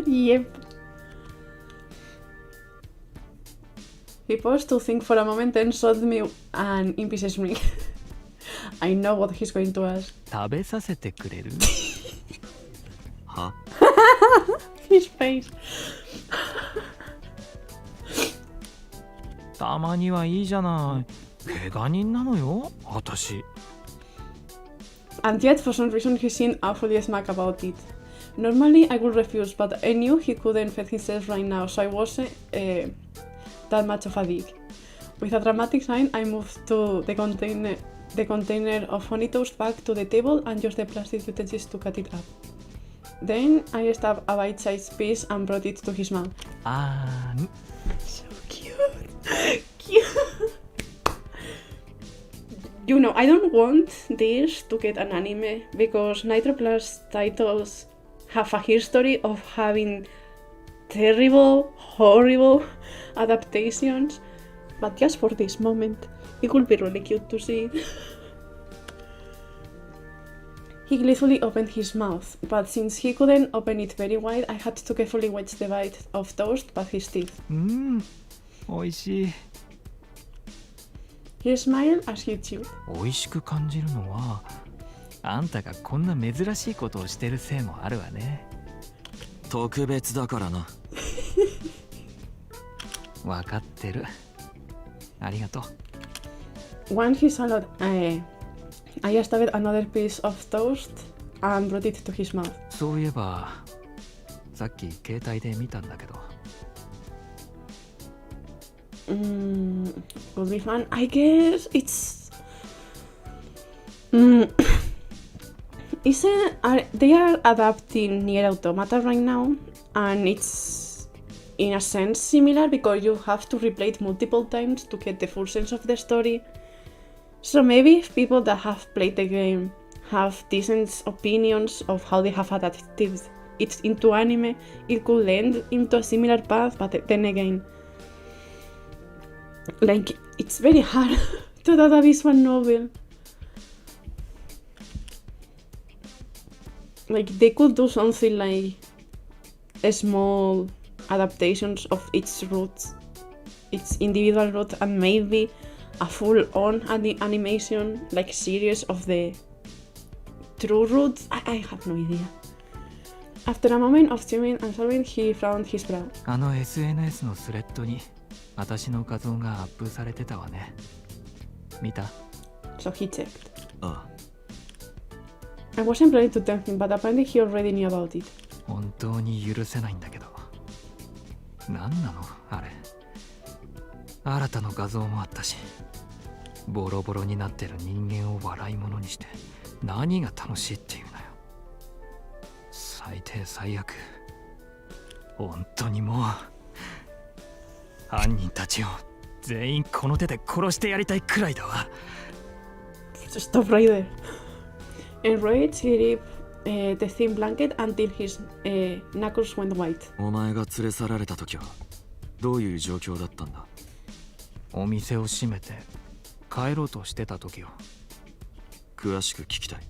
Yep. He paused to think for a moment and showed me an impieces ring. I know what he's going to ask. 食べさせてくれる？は？ His face. たまにはいいじゃない。怪我人なのよ、私。And yet, for some reason, he seemed awfully smug about it. Normally, I would refuse, but I knew he couldn't feed himself right now, so I wasn't that much of a dick. With a dramatic sign, I moved to the container of honey toast back to the table and used the plastic utensils to cut it up. Then I stabbed a bite-sized piece and brought it to his mouth. So cute. Cute. You know, I don't want this to get an anime because Nitro Plus titles have a history of having terrible, horrible adaptations, but just for this moment, it would be really cute to see it. He gleefully opened his mouth, but since he couldn't open it very wide, I had to carefully wedge the bite of toast past his teeth. おいしい。 He smiled as he chewed. おいしく感じるのは、あんたがこんな珍しいことをしてるせいもあるわね。特別だからな。わかってる。ありがとう。Once he swallowed, I stabbed another piece of toast and brought it to his mouth. そういえば、さっき携帯で見たんだけど。Could be fun. I guess it's. They are adapting Nier Automata right now, and it's in a sense similar because you have to replay it multiple times to get the full sense of the story. So maybe if people that have played the game have decent opinions of how they have adapted it into anime, it could lend into a similar path, but then again, like, it's very hard to adapt a visual novel. Like, they could do something like a small adaptations of its roots, its individual roots, and maybe a full-on animation, like series of the true roots. I have no idea. After a moment of chewing and solving, he frowned his brow. あの SNS のスレッドに私の画像がアップされてたわね。見た？ So he checked. あ I wasn't planning to tell him, but apparently he already knew about it. 本当に許せないんだけど。何なのあれ。新たな画像もあったし、ボロボロになってる人間を笑い物にして何が楽しいっていうのよ。最低最悪。本当にもう犯人たちを全員この手で殺してやりたいくらいだわ。Stop right there. Enraged, he ripped the thin blanket until his knuckles went white. お前が連れ去られた時はどういう状況だったんだ？お店を閉めて帰ろうとしてた時よ。詳しく聞きたい。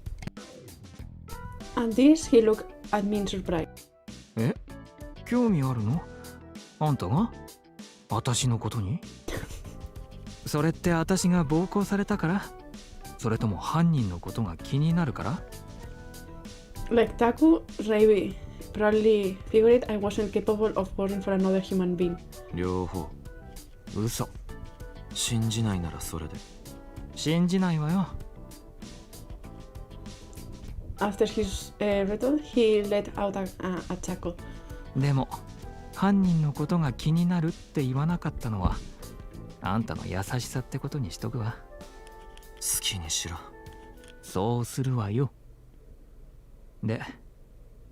And this, he looked at me in surprise. え？興味あるの？あんたが？私のことに？それって私が暴行されたから？それとも犯人のことが気になるから？ Like Taku, Raibi probably figured I wasn't capable of working for another human being. 両方。嘘。信じないならそれで。信じないわよ。After his retort, he let out a chuckle. でも犯人のことが気になるって言わなかったのはあんたの優しさってことにしとくわ。好きにしろ。そうするわよ。で、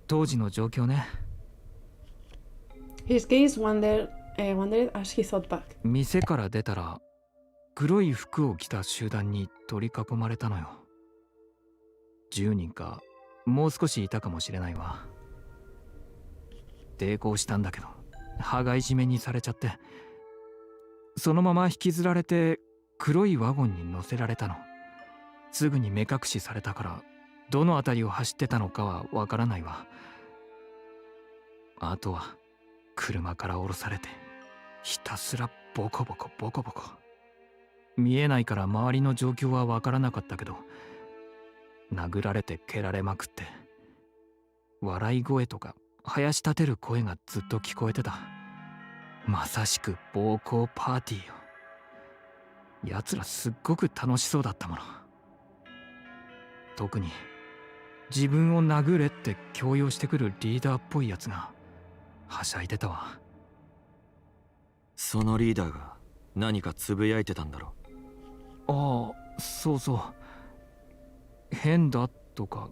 当時の状況ね。His gaze wandered as he thought back. 店から出たら黒い服を着た集団に取り囲まれたのよ。10人かもう少しいたかもしれないわ。抵抗したんだけど羽交い締めにされちゃって、そのまま引きずられて黒いワゴンに乗せられたの。すぐに目隠しされたからどの辺りを走ってたのかはわからないわ。あとは車から降ろされてひたすらボコボコボコボコ。見えないから周りの状況はわからなかったけど、殴られて蹴られまくって笑い声とかはやし立てる声がずっと聞こえてた。まさしく暴行パーティーよ。奴らすっごく楽しそうだったもの。特に自分を殴れって強要してくるリーダーっぽいやつがはしゃいでたわ。そのリーダーが何かつぶやいてたんだろう。ああ、そうそう。変だとか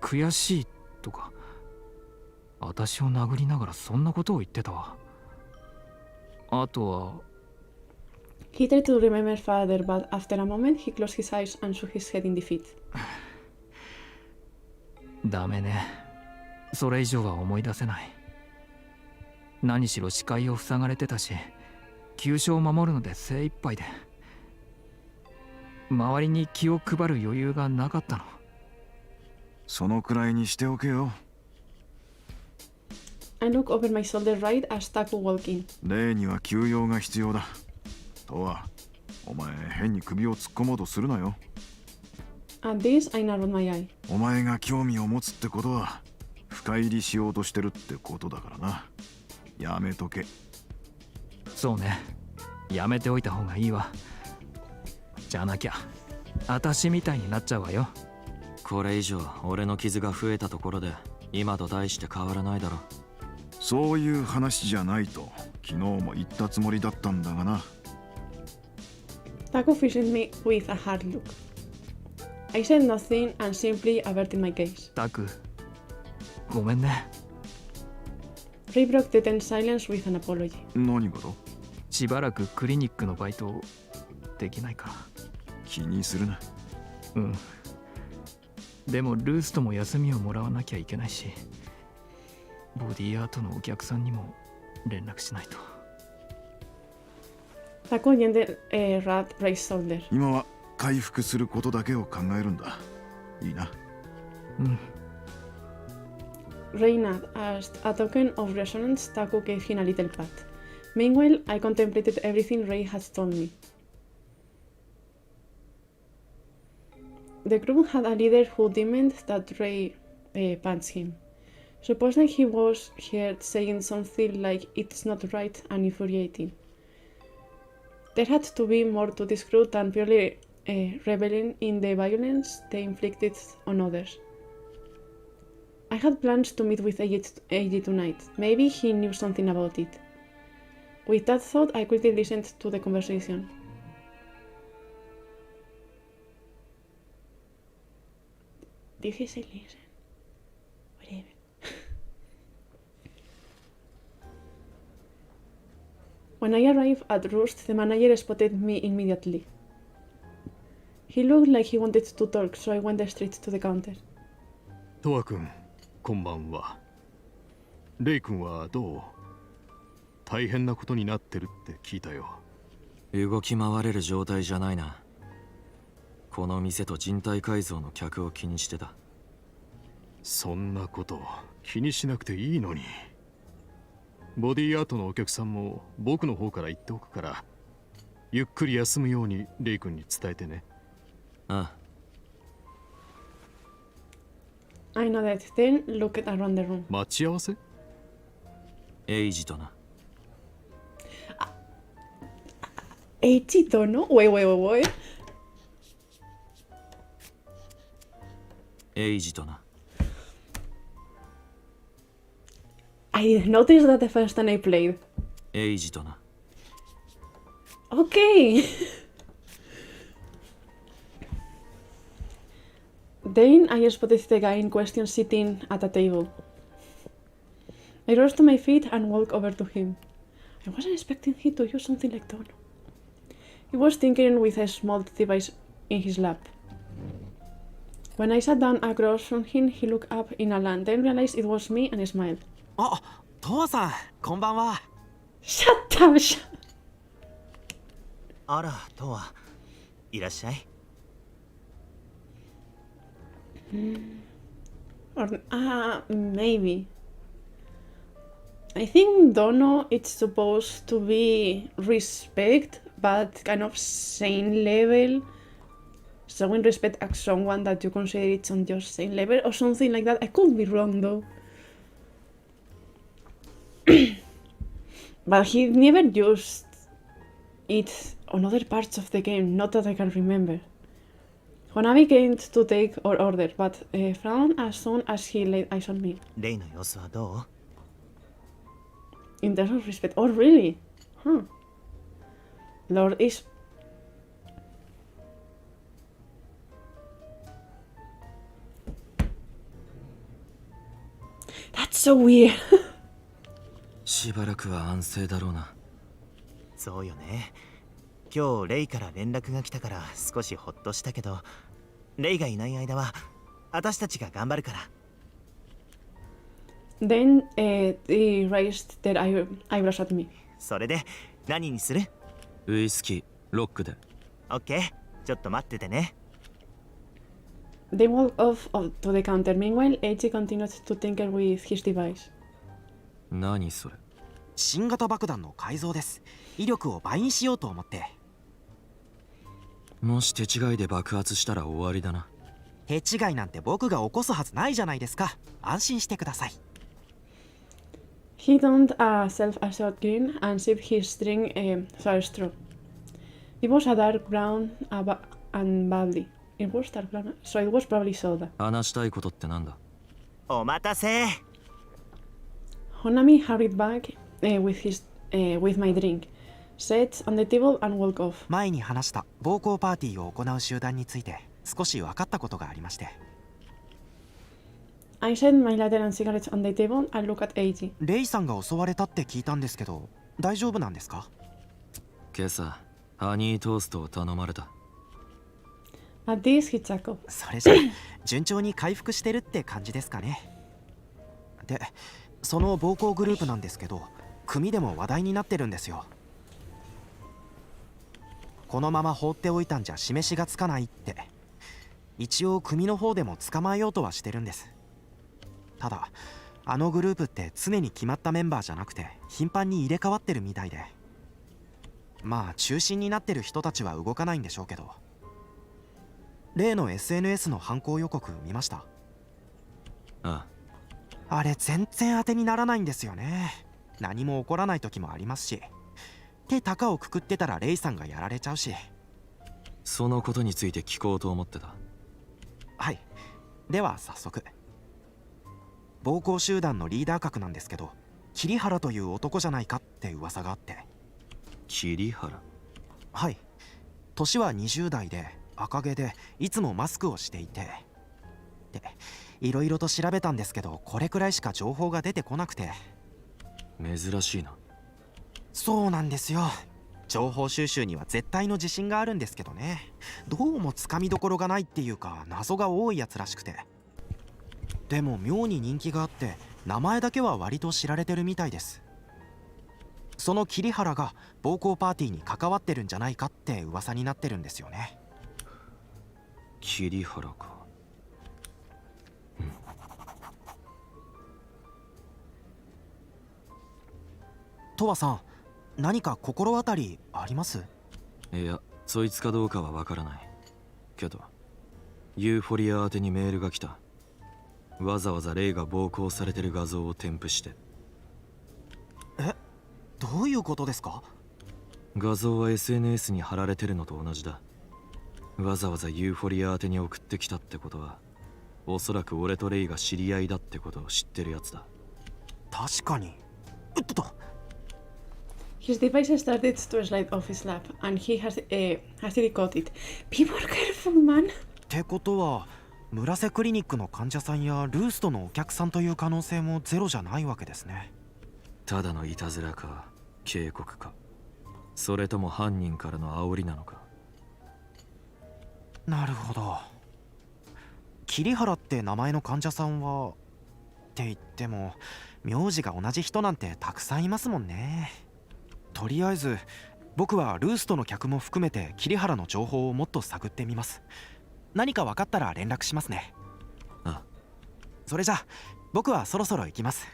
悔しいとか、私を殴りながらそんなことを言ってたわ。あとは He tried to remember further, but after a moment he closed his eyes and shook his head in defeat. ダメね。それ以上は思い出せない。何しろ視界を塞がれてたし、急所を守るので精一杯で、周りに気を配る余裕がなかったの。そのくらいにしておけよ。I look over my shoulder right as Taku walked in. 例には休養が必要だ。とは、お前変に首を突っ込もうとするなよ。At this, I narrowed my eye. お前が興味を持つってことは深入りしようとしてるってことだからな。やめとけ。そうね。やめておいた方がいいわ。じゃなきゃ私みたいになっちゃうわよ。これ以上俺の傷が増えたところで今と大して変わらないだろ。そういう話じゃないと昨日も言ったつもりだったんだがな。Taku fished me with a hard look. I said nothing and simply averted my gaze. タク、ごめんね。Ray broke the tense silence with an apology. 何がだ？しばらくクリニックのバイトできないか。気にするな。うん。でもルースとも休みをもらわなきゃいけないし、ボディアートのお客さんにも連絡しないと。Taco oyente Rat Ray's shoulder. 今は回復することだけを考えるんだ。いいな。うん。Reynard asked a token of resonance. Taco gave him a little pat. Meanwhile, I contemplated everything Ray had told me. The crew had a leader who deemed that Ray punched him. Supposing he was heard saying something like "it's not right" and infuriating. There had to be more to this crew than purely reveling in the violence they inflicted on others. I had plans to meet with Eiji tonight. Maybe he knew something about it. With that thought, I quickly listened to the conversation. Did he say listen? Whatever. When I arrived at Roost, the manager spotted me immediately. He looked like he wanted to talk, so I went straight to the counter. トワ君、こんばんは。レイ君はどう？大変なことになってるって聞いたよ。動き回れる状態じゃないな。この店と人体改造の客を気にしてた。そんなこと気にしなくていいのに。ボディアートのお客さんも僕の方から言っておくから、ゆっくり休むようにレイ君に伝えてね。ああ。I nodded, then looked around the room. 待ち合わせ？エイジとな。Eiji to, no? Wait. エイジとな。I didn't notice that the first time I played. エイジとな。Okay. Then I spotted the guy in question sitting at a table. I rose to my feet and walked over to him. I wasn't expecting him to use something like that. He was tinkering with a small device in his lap. When I sat down across from him, he looked up in alarm, then realized it was me and smiled. あ、トワさん、こんばんは。Shut up! あら、トワ、いらっしゃい。Maybe. I think Dono it's supposed to be respect, but kind of same level. Showing respect as someone that you consider it's on your same level or something like that. I could be wrong though. But he never used it on other parts of the game, not that I can remember. Honami came to take our order, but frowned as soon as he laid eyes on me. レイの様子はどう？ In terms of respect. Oh, really? Huh. Lord is... That's so weird. しばらくは安静だろうな。そうよね。今日レイから連絡が来たから少しホッとしたけど、レイがいない間は私たちが頑張るから。Then they raised their eyebrows at me. それで何にする？ウイスキー、ロックで。オッケー、ちょっと待っててね。They walked off to the counter. Meanwhile, Eiji continued to tinker with his device. 何それ？新型爆弾の改造です。威力を倍にしようと思って。もし手違いで爆発したら終わりだな。手違いなんて僕が起こすはずないじゃないですか。安心してください。He donned a self-assured grin and sipped his drink through a straw. It was a dark brown and bubbly. It was dark brown, so it was probably soda. 話したいことってなんだ？お待たせ。Honami hurried back with my drink, set on the table and walked off. 前に話した暴行パーティーを行う集団について少し分かったことがありまして。I set my lighter and cigarettes on the table and looked at Eiji. レイさんが襲われたって聞いたんですけど、大丈夫なんですか？今朝ハニートーストを頼まれた。 At this, he chuckled. それじゃ順調に回復してるって感じですかね。で、その暴行グループなんですけど、組でも話題になってるんですよ。このまま放っておいたんじゃ示しがつかないって。一応組の方でも捕まえようとはしてるんです。ただあのグループって常に決まったメンバーじゃなくて頻繁に入れ替わってるみたいで、まあ中心になってる人たちは動かないんでしょうけど。例の SNS の犯行予告見ました？ああ。あれ全然当てにならないんですよね。何も起こらない時もありますし、手高をくくってたらレイさんがやられちゃうし。そのことについて聞こうと思ってた。はい、では早速。暴行集団のリーダー格なんですけど、桐原という男じゃないかって噂があって。桐原？はい、年は20代で赤毛でいつもマスクをしていて、でいろいろと調べたんですけど、これくらいしか情報が出てこなくて。珍しいな。そうなんですよ。情報収集には絶対の自信があるんですけどね、どうもつかみどころがないっていうか謎が多いやつらしくて。でも妙に人気があって名前だけは割と知られてるみたいです。その桐原が暴行パーティーに関わってるんじゃないかって噂になってるんですよね。桐原か。トワさん、何か心当たりあります？いや、そいつかどうかはわからないけど、ユーフォリア宛てにメールが来た。わざわざレイが暴行されてる画像を添付して。え、どういうことですか？画像は SNS に貼られてるのと同じだ。わざわざユーフォリア宛てに送ってきたってことは、おそらく俺とレイが知り合いだってことを知ってるやつだ。確かに。うっと。His device started to slide off his lap, and he hastily caught it. Be more careful, man! ってことは村瀬クリニックの患者さんやルーストのお客さんという可能性もゼロじゃないわけですね。ただのいたずらか警告か、それとも犯人からの煽りなのか。なるほど。桐原って名前の患者さんはって言っても名字が同じ人なんてたくさんいますもんね。とりあえず僕はルーストの客も含めて桐原の情報をもっと探ってみます。何か分かったら連絡しますね。あ。それじゃ僕はそろそろ行きます。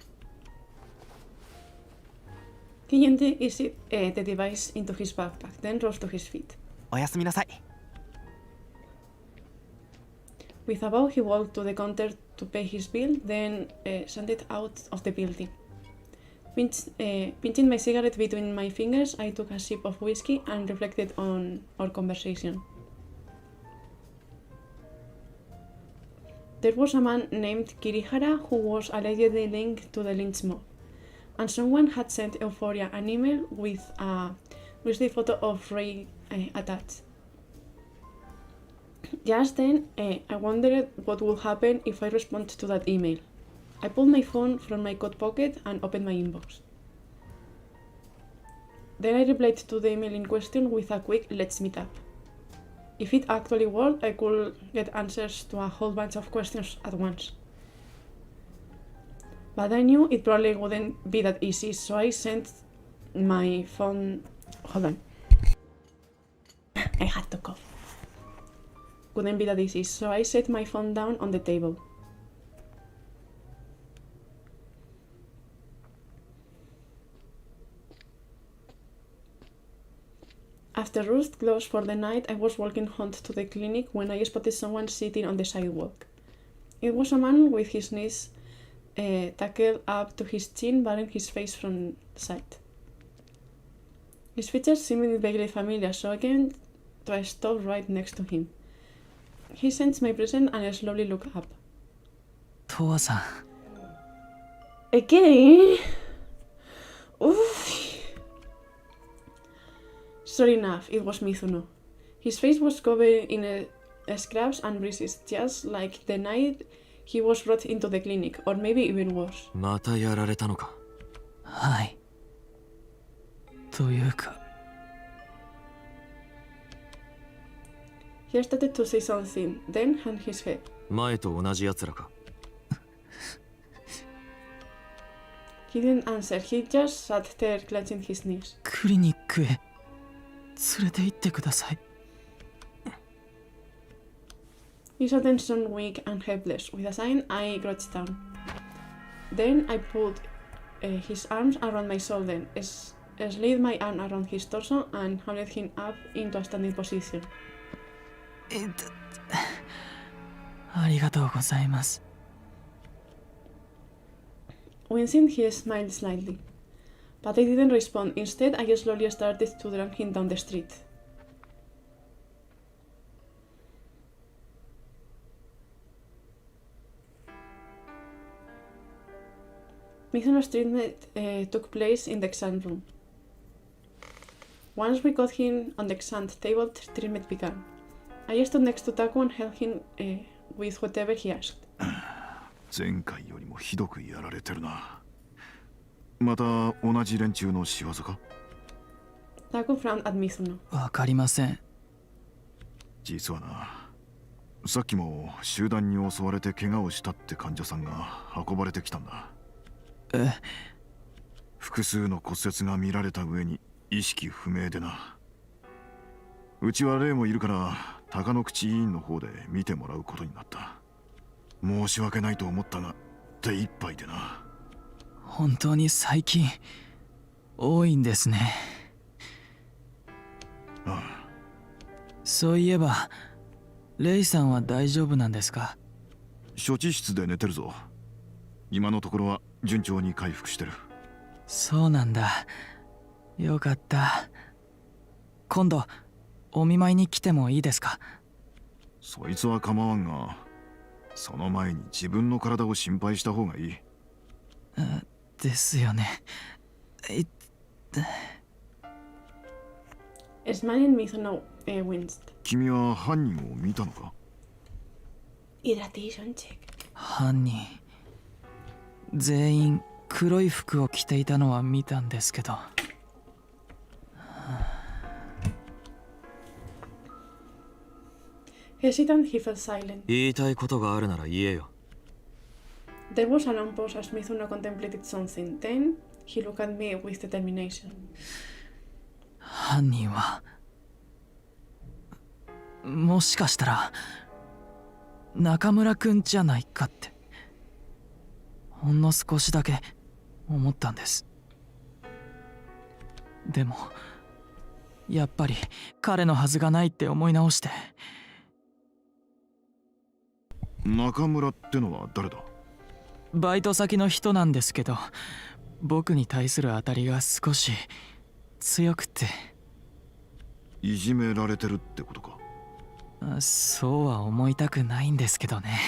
He gently eased the device into his backpack, then rose to his feet. おやすみなさい。With a bow, he walked to the counter to pay his bill, then sent out of the building. Pinching my cigarette between my fingers, I took a sip of whiskey and reflected on our conversation. There was a man named Kirihara who was allegedly linked to the lynch mob, and someone had sent Euphoria an email with a grisly photo of Ray attached. Just then, I wondered what would happen if I responded to that email. I pulled my phone from my coat pocket and opened my inbox. Then I replied to the email in question with a quick "let's meet up." If it actually worked, I could get answers to a whole bunch of questions at once. But I knew it probably wouldn't be that easy, so I sent my phone... Hold on. I had to cough. Wouldn't be that easy, so I set my phone down on the table. After Ruth closed for the night, I was walking home to the clinic when I spotted someone sitting on the sidewalk. It was a man with his knees tucked up to his chin, barring his face from sight. His features seemed vaguely familiar, so I came to a stop right next to him. He sensed my presence and I slowly looked up. 父さん。Again? Oof. Sure enough, it was Mizuno. His face was covered in scrapes and bruises, just like the night he was brought into the clinic, or maybe even worse. またやられたのか。はい。というか、He started to say something, then hung his head. 前と同じ奴らか。He didn't answer, he just sat there clutching his knees. クリニックへ連れて行ってください。He saw tension weak and helpless. With a sign, I crouched down. Then I put his arms around my shoulder, slid my arm around his torso, and hauled him up into a standing position. ありがとうございます。Wincing, he smiled slightly. But I didn't respond. Instead, I slowly started to drag him down the street. Mizuno's treatment took place in the exam room. Once we got him on the exam table, treatment began. I stood next to Taku and helped him with whatever he asked. 前回よりもひどくやられてるな。また同じ連中の仕業か？ Taku frowned at Mizuno. わかりません。実はな、さっきも集団に襲われて怪我をしたって患者さんが運ばれてきたんだ。複数の骨折が見られた上に意識不明でな。うちは例もいるから鷹の口医院の方で見てもらうことになった。申し訳ないと思ったが手一杯でな。本当に最近多いんですね。ああ。そういえばレイさんは大丈夫なんですか？処置室で寝てるぞ。今のところは順調に回復してる。そうなんだ。よかった。今度お見舞いに来てもいいですか？そいつは構わんが、その前に自分の体を心配した方がいい。ですよね。Smiling, Mizuno winced. 君は犯人を見たのか？ Irritation check. 犯人全員黒い服を着ていたのは見たんですけど。Hesitant, he fell silent. 言いたいことがあるなら言えよ。There was a long pause as Mizuno contemplated something. Then he looked at me with determination. 犯人はもしかしたら中村くんじゃないかってほんの少しだけ思ったんです。でもやっぱり彼のはずがないって思い直して。中村ってのは誰だ？バイト先の人なんですけど、僕に対する当たりが少し強くて。いじめられてるってことか？そうは思いたくないんですけどね。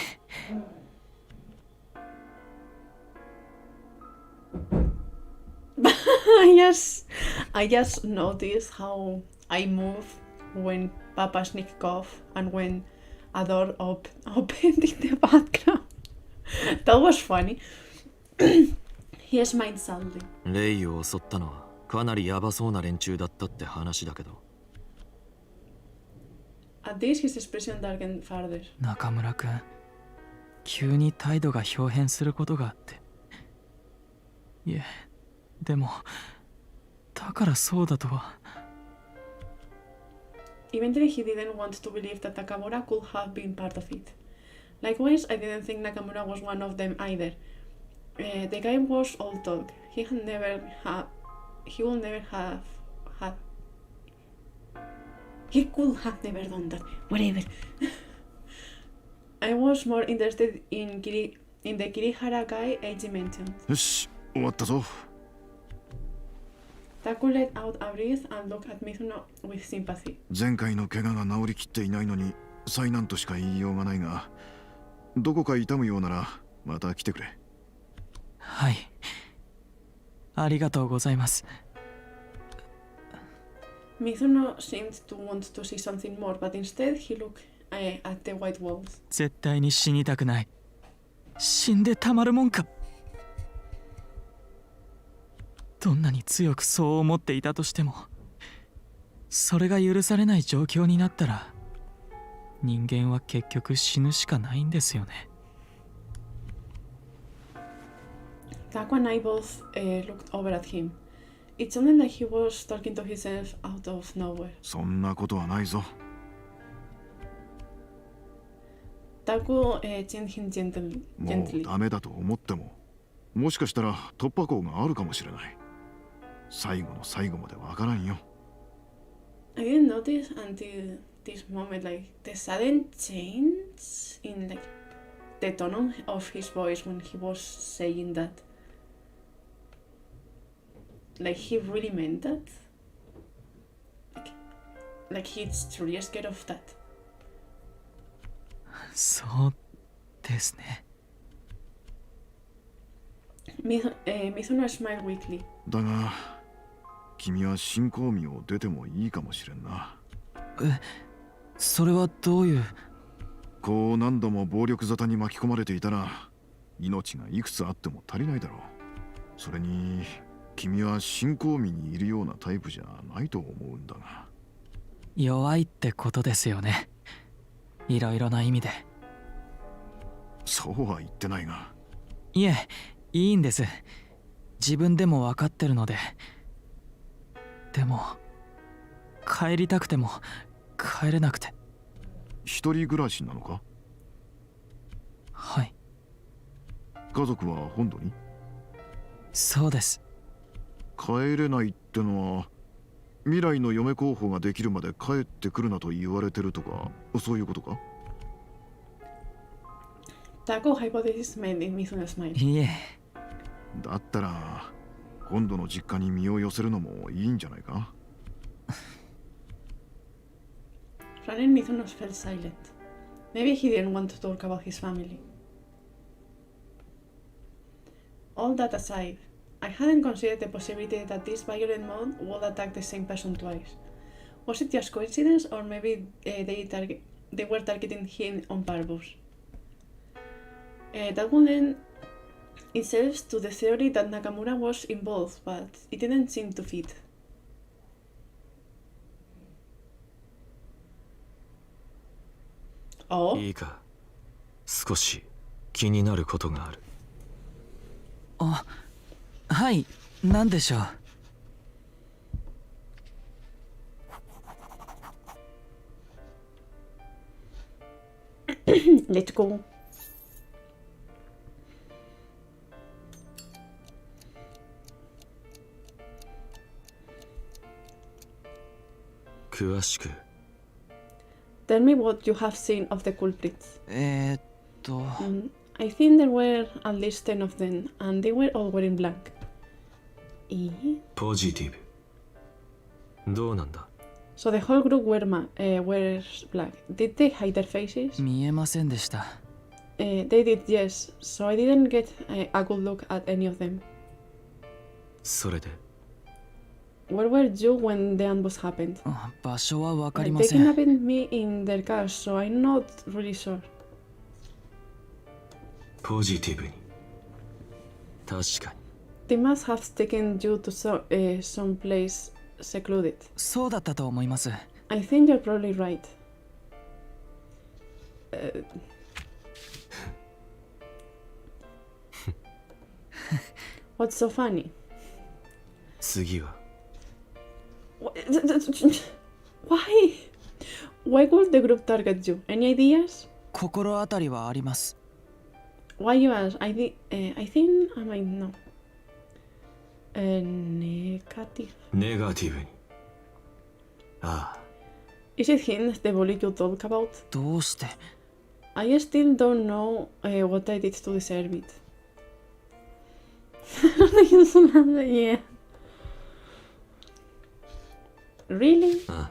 I just noticed how I move when Papa sneaked off and when a door opened in the background. That was funny. He smiled sadly. レイを襲ったのはかなりヤバそうな連中だったって話だけど。At this, his expression darkened further. 中村くん、急に態度が表変することがあって。いえ、でもだからそうだとは。Eventually, he didn't want to believe that Nakamura could have been part of it. Likewise, I didn't think Nakamura was one of them either. The guy was all talk. He would never have had. He could have never done that. Whatever. I was more interested in the Kirihara guy Eiji mentioned. よし、終わったぞ。Taku let out a breath and looked at Mizuno with sympathy. 前回の怪我が治りきっていないのに災難としか言いようがないが、どこか痛むようならまた来てくれ。はい。ありがとうございます。Mizuno seemed to want to say something more, but instead he looked at the white walls. 絶対に死にたくない。死んでたまるもんか。どんなに強くそう思っていたとしても、それが許されない状況になったら、人間は結局死ぬしかないんですよね。Taco and I both looked over at him. It sounded like he was talking to himself out of nowhere. そんなことはないぞ。Taco chinned him gently. もうダメだと思っても、もしかしたら突破口があるかもしれない。最後の最後までわからんよ。I didn't notice until this moment, like the sudden change in like the tone of his voice when he was saying that. Like he really meant that. Like he's truly scared of that. そうですね。Mizuno smiled weakly. だが、君は新興味を出てもいいかもしれんな。それはどういう。こう何度も暴力沙汰に巻き込まれていたら、命がいくつあっても足りないだろう。それに、君は新興味にいるようなタイプじゃないと思うんだが。弱いってことですよね。いろいろな意味で。そうは言ってないが。いえ、いいんです。自分でも分かってるので。でも帰りたくても帰れなくて。一人暮らしなのか？はい。家族は本土に？そうです。帰れないってのは、未来の嫁候補ができるまで帰ってくるなと言われてるとか、そういうことか？Taco hypothesis made Mizuno smile. いえ。だったら、今度の実家に身を寄せるのもいいんじゃないかRan and Mizuno felt silent. Maybe he didn't want to talk about his family. All that aside, I hadn't considered the possibility that this violent mod would attack the same person twice. Was it just coincidence, or maybe they were targeting him on purpose? That would lend itself to the theory that Nakamura was involved, but it didn't seem to fit. Oh? いいか、少し気になることがある。あ、はい、何でしょう。Let's go. 詳しく。Tell me what you have seen of the culprits. I think there were at least 10 of them, and they were all wearing black. ポジティブ。どうなんだ？ So the whole group wears black. Did they hide their faces? 見えませんでした。They did, yes. So I didn't get a good look at any of them. それで Where were you when the ambush happened? 場所はわかりま They せん。 kidnapped me in their car, so I'm not really sure. ポジティブに。確かに。They must have taken you to some place secluded. そうだったと思います。I think you're probably right. What's so funny? 次は Why? Why would the group target you? Any ideas? 心当たりはあります。Why you ask? I think I might know. Negative. ネガティブに。ああ。 Is it him, the bully you talk about? どうして I still don't know what I did to deserve it. Yeah. Really? ああ。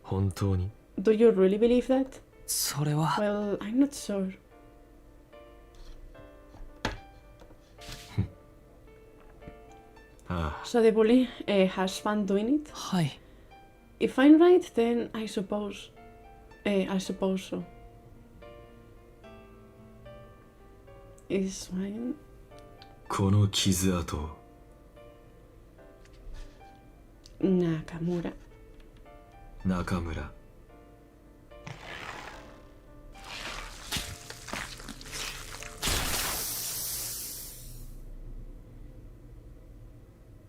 本当に Do you really believe that? それは。Well, I'm not sure. ああ。 So the bully has fun doing it? はい。 If I'm right, then I suppose so. Is fine. この傷跡を Nakamura. 中村。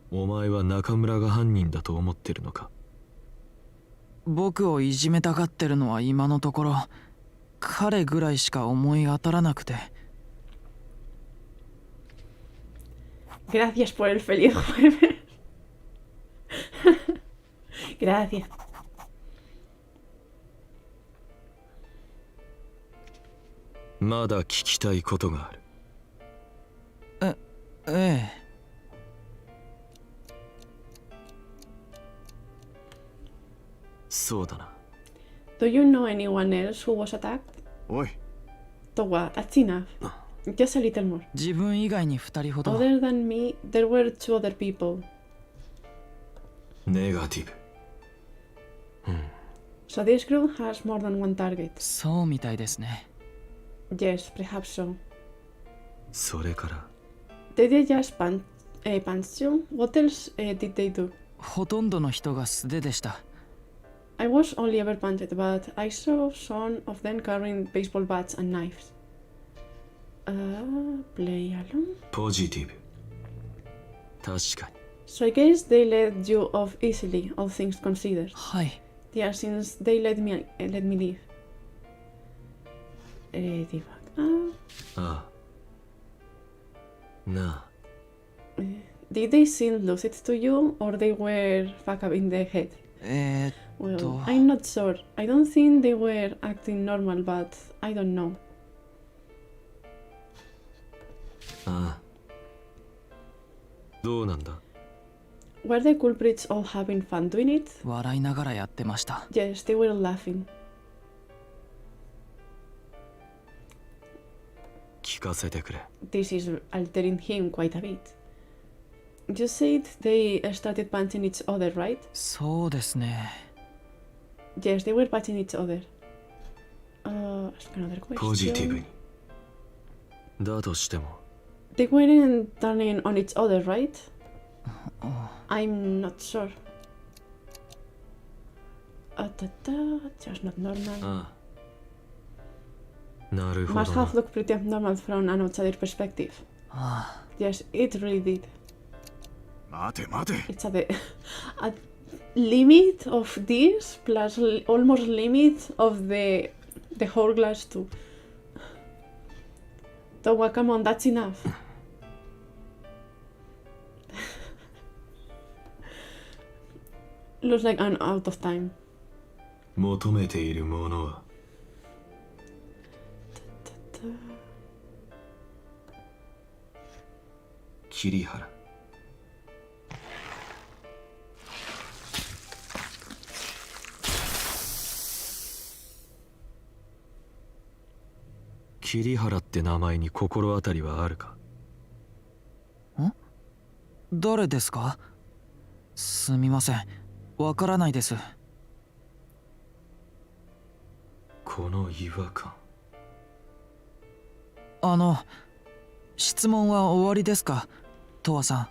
お前は中村が犯人だと思ってるのか？僕をいじめたがってるのは今のところ彼ぐらいしか思い当たらなくて。 Gracias por el feliz jueves. Gracias. まだ聞きたいことがある。ええ。そうだな。Do you know anyone else who was attacked? おい、 So what? That's enough. Just a little more. 自分以外に2人ほど。 Other than me, there were 2 other people. ネガティブ。So this group has more than one target. そうみたいですね。 Yes, perhaps so. それから Did they just punch you? What else did they do? ほとんどの人が素手でした。 I was only ever punched, but I saw some of them carrying baseball bats and knives. Play along? ポジティブ。確かに。 So I guess they let you off easily, all things considered. はい。 Yeah, since they let me leave. Debug. ああ。なあ。 Did they seem lucid to you, or they were fucked up in the head? Well, I'm not sure. I don't think they were acting normal, but I don't know. ああ。どうなんだ？ Were the culprits all having fun doing it? 笑いながらやってました。 Yes, they were laughing. 聞かせてくれ。 This is altering him quite a bit. You said they started punching each other, right? そうですね。 Yes, they were punching each other. Ask another question. ポジティブに。だとしても。 They weren't turning on each other, right? I'm not sure. Just not normal. ああ。なるほど Must な。 have looked pretty abnormal from an outsider perspective. あ Yes, it really did. 待て待て。 It's at the a limit of this plus almost limit of the hourglass too. Towa, come on, that's enough. Looks like I'm out of time. 求めているものは桐原。桐原って名前に心当たりはあるか？誰ですか？すみません。わからないです。この違和感。質問は終わりですか？トワさん。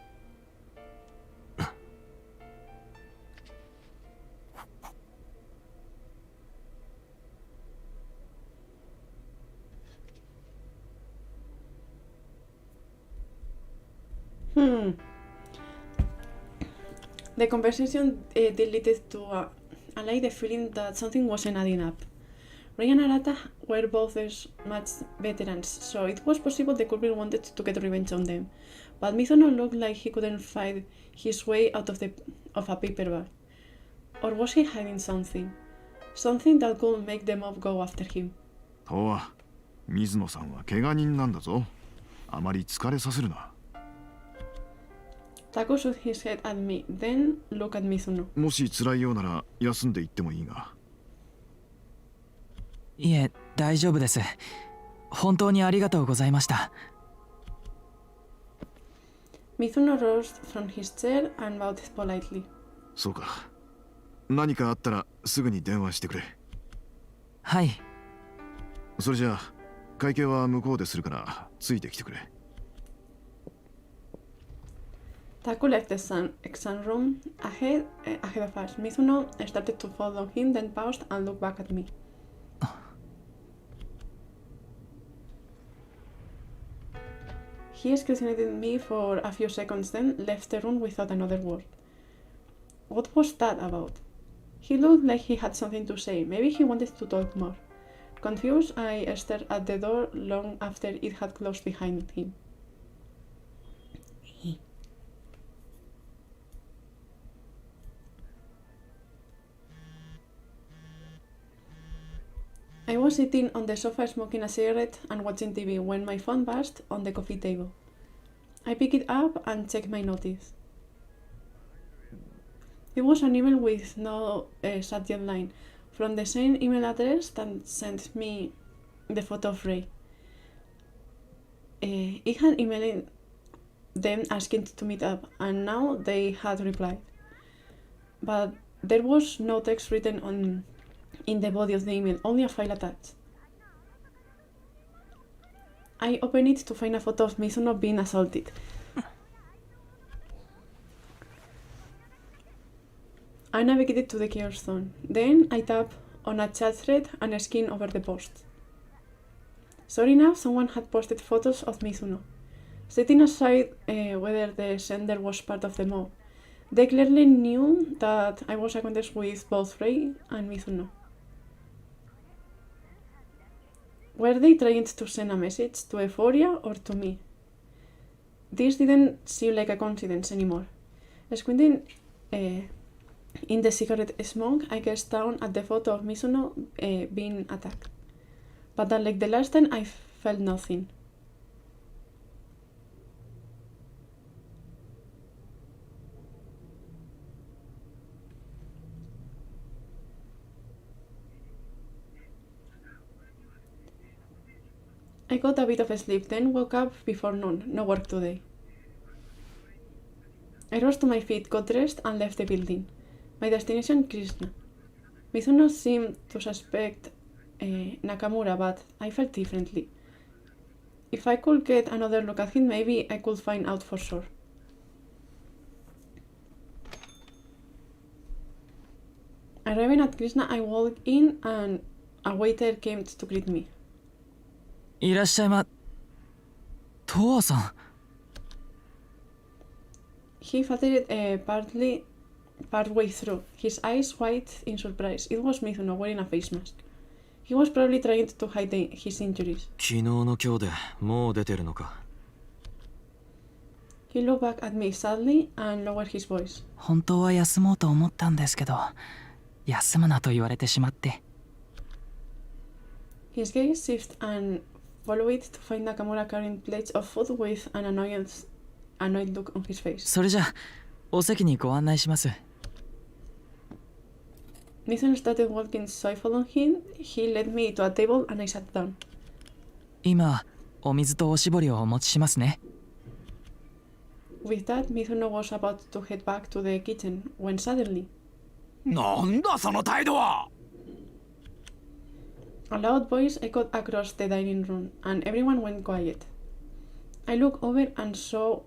The conversation deleted to allay the feeling that something wasn't adding up. Ray and Arata were both much veterans, so it was possible the culprit wanted to get revenge on them. But Mizuno looked like he couldn't fight his way out of a paper bag. Or was he hiding something? Something that could make the mob go after him. とは、水野さんは怪我人なんだぞ。あまり疲れさせるな。Taco shook his head at me, then looked at Mizuno. もし辛いようなら休んでいってもいいが。いえ、大丈夫です。本当にありがとうございました。Mizuno rose from his chair and bowed politely. そうか。何かあったらすぐに電話してくれ。はい。それじゃあ会計は向こうでするからついてきてくれ。Taku left the exam room ahead of us. Mizuno started to follow him, then paused and looked back at me. He scrutinized me for a few seconds, then left the room without another word. What was that about? He looked like he had something to say. Maybe he wanted to talk more. Confused, I stared at the door long after it had closed behind him. I was sitting on the sofa smoking a cigarette and watching TV when my phone buzzed on the coffee table. I picked it up and checked my notice. It was an email with no subject line, from the same email address that sent me the photo of Ray. It had emailed them asking to meet up, and now they had replied. But there was no text written in the body of the email, only a file attached. I opened it to find a photo of Mizuno being assaulted. I navigated to the chaos zone. Then I tapped on a chat thread and skimmed over the post. Sure enough, someone had posted photos of Mizuno. Setting aside whether the sender was part of the mob, they clearly knew that I was acquainted with both Ray and Mizuno. Were they trying to send a message to Euphoria or to me? This didn't seem like a coincidence anymore. Squinting in the cigarette smoke, I gazed down at the photo of Mizuno being attacked. But unlike the last time, I felt nothing. I got a bit of sleep, then woke up before noon. No work today. I rose to my feet, got dressed, and left the building. My destination, Krishna. Mizuno seemed to suspect Nakamura, but I felt differently. If I could get another look at him, maybe I could find out for sure. Arriving at Krishna, I walked in and a waiter came to greet me. いらっしゃいま。トアさん。He faltered partway through, his eyes wide in surprise. It was Mizuno wearing a face mask. He was probably trying to hide his injuries. 昨日の今日でもう出てるのか。He looked back at me sadly and lowered his voice. 本当は休もうと思ったんですけど、休むなと言われてしまって。His gaze shifted and followed it to find Nakamura carrying plates of food with an annoyed look on his face. それじゃ、お席にご案内します。Mizuno started walking, so I followed him. He led me to a table and I sat down. 今、お水とおしぼりをお持ちしますね。With that, Mizuno was about to head back to the kitchen when suddenly... なんだその態度は! A loud voice echoed across the dining room, and everyone went quiet. I looked over and saw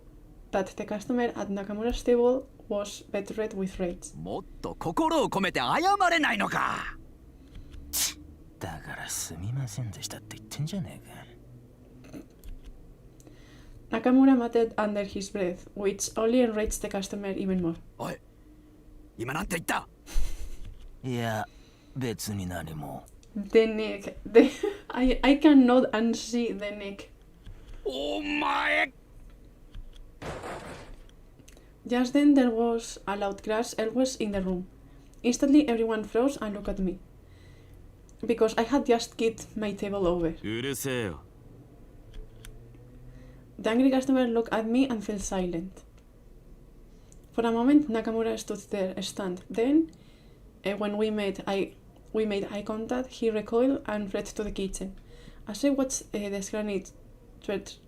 that the customer at Nakamura's table was bedridden with rage. もっと心を込めて謝れないのか。だからすみませんでしたって言ってんじゃねえか。Nakamura muttered under his breath, which only enraged the customer even more. おい、今なんて言った？いや、別に何も。The neck. I cannot unsee the neck. お前! Just then there was a loud crash elsewhere in the room. Instantly everyone froze and looked at me. Because I had just kicked my table over. うるせえよ。The angry customer looked at me and fell silent. For a moment, Nakamura stood there, stunned. Then, when we made eye contact, he recoiled and fled to the kitchen. As I watched the scrawny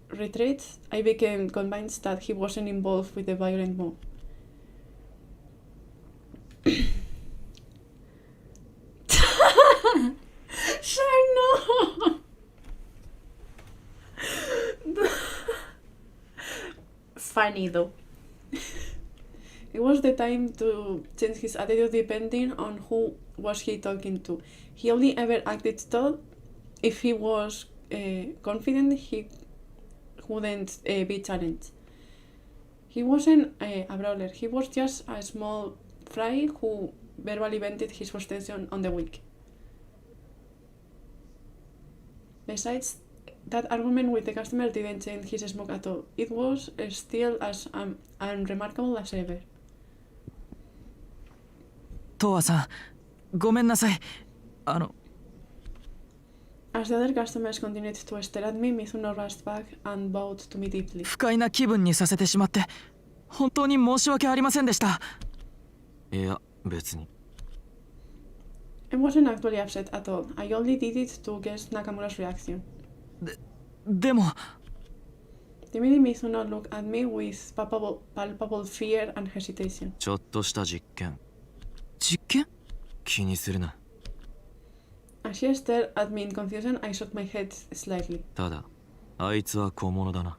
retreat, I became convinced that he wasn't involved with the violent mob. So no! funny though. It was the time to change his attitude depending on who was he talking to. He only ever acted tall if he was confident he wouldn't be challenged. He wasn't a brawler, he was just a small fry who verbally vented his frustration on the weak. Besides, that argument with the customer didn't change his smoke at all. It was still as unremarkable as ever. トワさん、ごめんなさい。As the other customers continued to stare at me, Mizuno rushed back and bowed to me deeply. 不快な気分にさせてしまって、本当に申し訳ありませんでした。いや、別に。I wasn't actually upset at all. I only did it to guess Nakamura's reaction. でも Timidly, Mizuno looked at me with palpable fear and hesitation. ちょっとした実験。実験？気にするな。As she stared at me in confusion, I shook my head slightly. ただ、あいつは小物だな。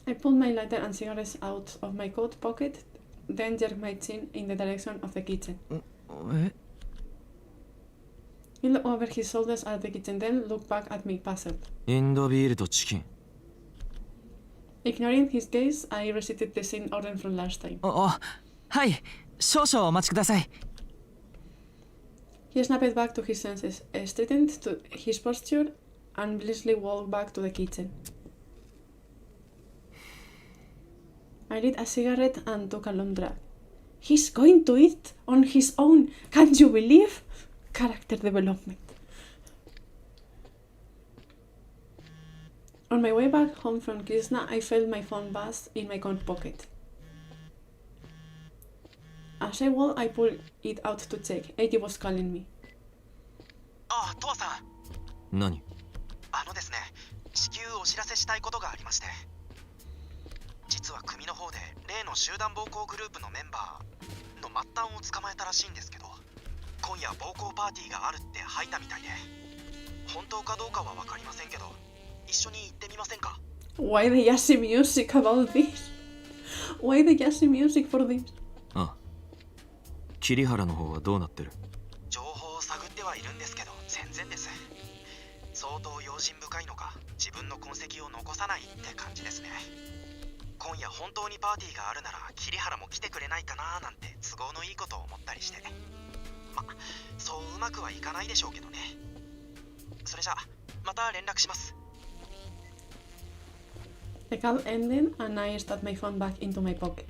I pulled my lighter and cigarettes out of my coat pocket, then jerked my chin in the direction of the kitchen. え？ He looked over his shoulders at the kitchen, then looked back at me, puzzled. インドビールとチキン。Ignoring his gaze, I recited the same order from last time. はい、少々お待ちください。He snapped back to his senses, straightened to his posture, and blissfully walked back to the kitchen. I lit a cigarette and took a long drag. He's going to eat on his own. Can't you believe? Character development. On my way back home from Krishna, I felt my phone buzz in my coat pocket. As I walked, I pulled it out to check. Eddie was calling me. ああ、トワさん。何？ですね、至急お知らせしたいことがありまして。実は組の方で例の集団暴行グループのメンバーの末端を捕まえたらしいんですけど、今夜暴行パーティーがあるって吐いたみたいで、本当かどうかは分かりませんけど、一緒に行ってみませんか？ Why the jazzy music about this? Why the jazzy music for this? ああ。桐原の方はどうなってる？情報を探ってはいるんですけど、全然です。相当用心深いのか、自分の痕跡を残さないって感じですね。今夜本当にパーティーがあるなら桐原も来てくれないかななんて都合のいいことを思ったりして、そううまくはいかないでしょうけどね。それじゃまた連絡します。 The call ended and I stuffed my phone back into my pocket.